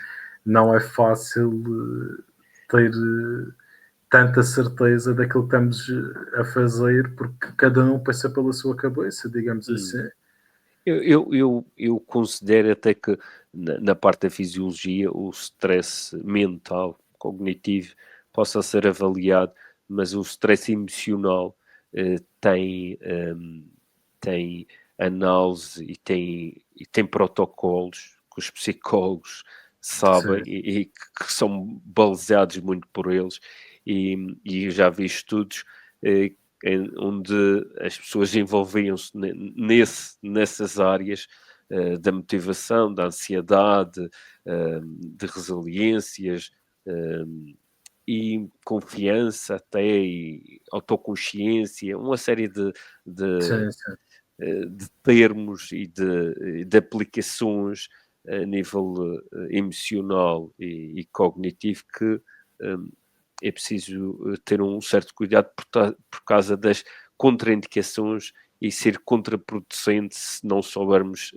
não é fácil ter tanta certeza daquilo que estamos a fazer, porque cada um passa pela sua cabeça, digamos assim. Eu considero até que na parte da fisiologia o stress mental, cognitivo, possa ser avaliado mas o stress emocional tem análise e tem protocolos que os psicólogos sabem e que são balizados muito por eles, e já vi estudos onde as pessoas envolviam-se nessas áreas da motivação, da ansiedade, de resiliências, e confiança até, e autoconsciência, uma série de termos e de aplicações a nível emocional e cognitivo que é preciso ter um certo cuidado por causa das contraindicações e ser contraproducente se não soubermos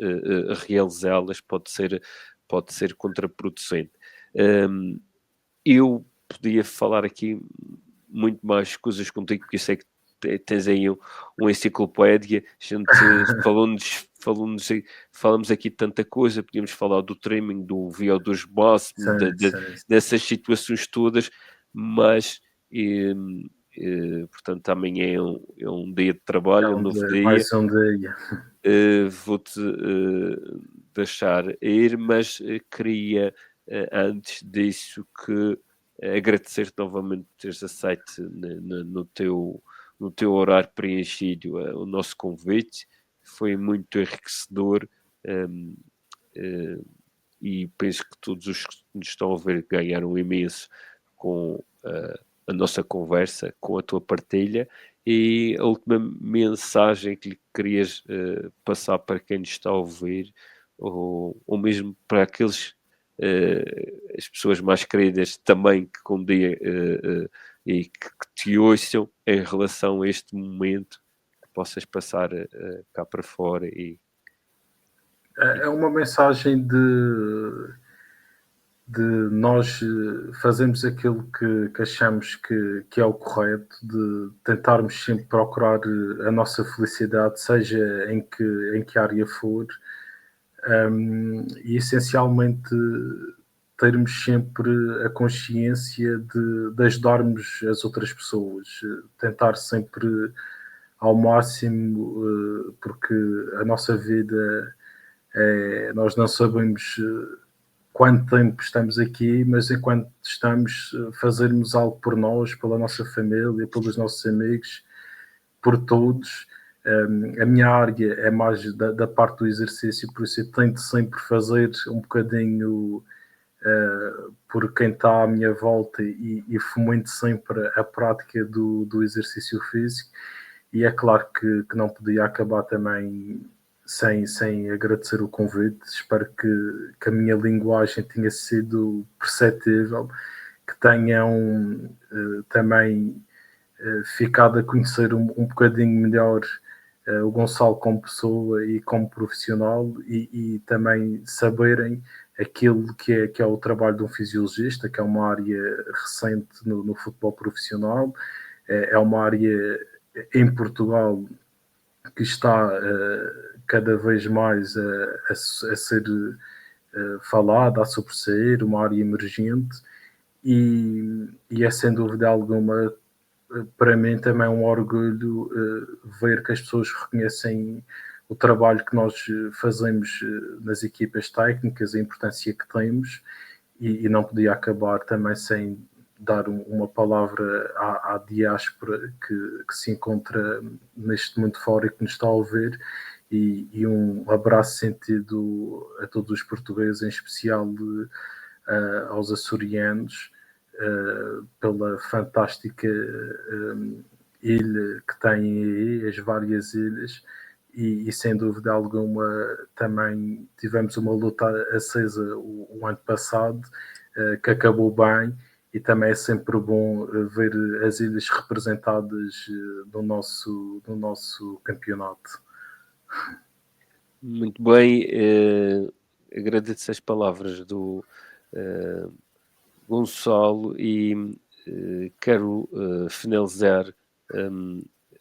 realizá-las, pode ser contraproducente. Eu podia falar aqui muito mais coisas contigo, porque eu sei que tens aí uma enciclopédia, falamos aqui de tanta coisa, podíamos falar do trimming, do VO2 Boss, dessas situações todas, mas portanto amanhã é um dia de trabalho, um novo dia. Mais um dia. Vou-te deixar ir, mas queria antes disso que agradecer-te novamente por teres aceito no teu horário preenchido o nosso convite. Foi muito enriquecedor, e penso que todos os que nos estão a ver ganharam imenso com a nossa conversa, com a tua partilha. E a última mensagem que lhe querias passar para quem nos está a ouvir, ou mesmo para aqueles as pessoas mais queridas também que um dia e que te ouçam em relação a este momento, que possas passar cá para fora. É uma mensagem de nós fazermos aquilo que achamos que é o correto, de tentarmos sempre procurar a nossa felicidade, seja em que área for, e essencialmente termos sempre a consciência de ajudarmos as outras pessoas, tentar sempre ao máximo, porque a nossa vida nós não sabemos quanto tempo estamos aqui, mas enquanto estamos, fazermos algo por nós, pela nossa família, pelos nossos amigos, por todos. A minha área é mais da parte do exercício, por isso eu tento sempre fazer um bocadinho por quem está à minha volta e fomento sempre a prática do exercício físico. E é claro que não podia acabar também sem agradecer o convite. Espero que a minha linguagem tenha sido perceptível, que tenham também ficado a conhecer um bocadinho melhor o Gonçalo como pessoa e como profissional, e também saberem aquilo que é o trabalho de um fisiologista, que é uma área recente no futebol profissional, é uma área em Portugal que está cada vez mais a ser falada, a sobressair, uma área emergente, e é sem dúvida alguma, para mim também um orgulho ver que as pessoas reconhecem o trabalho que nós fazemos nas equipas técnicas, a importância que temos, e não podia acabar também sem dar uma palavra à diáspora que se encontra neste mundo fora e que nos está a ouvir, e um abraço sentido a todos os portugueses, em especial aos açorianos, pela fantástica ilha que têm aí, as várias ilhas, e sem dúvida alguma também tivemos uma luta acesa o ano passado, que acabou bem, e também é sempre bom ver as ilhas representadas no nosso campeonato. Muito bem, agradeço as palavras do Gonçalo, e quero finalizar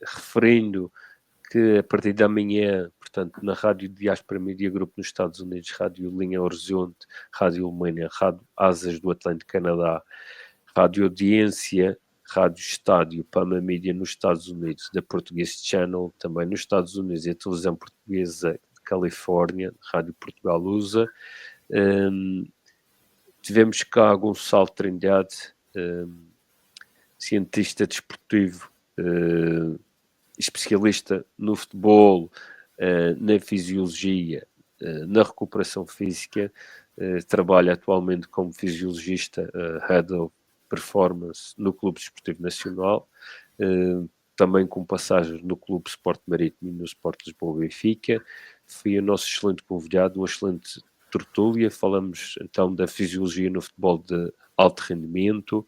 referindo que a partir de amanhã, portanto, na Rádio Diáspora Media Group nos Estados Unidos, Rádio Linha Horizonte, Rádio Alemanha, Rádio Asas do Atlântico Canadá, Rádio Audiência Rádio Estádio, Pama Mídia nos Estados Unidos, da Portuguese Channel também nos Estados Unidos, e a televisão portuguesa de Califórnia, Rádio Portugal USA. Tivemos cá Gonçalo Trindade, cientista desportivo, especialista no futebol, na fisiologia, na recuperação física, trabalha atualmente como fisiologista, Head of Performance no Clube Desportivo Nacional, também com passagens no Clube Sport Marítimo e no Sport Lisboa Benfica. Foi o nosso excelente convidado, uma excelente tertúlia. Falamos então da fisiologia no futebol de alto rendimento,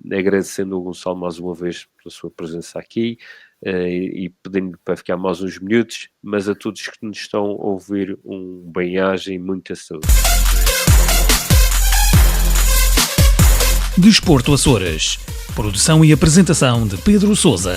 agradecendo ao Gonçalo mais uma vez pela sua presença aqui, e pedindo para ficar mais uns minutos, mas a todos que nos estão a ouvir, um bem-aja e muita saúde. Desporto Açores. Produção e apresentação de Pedro Sousa.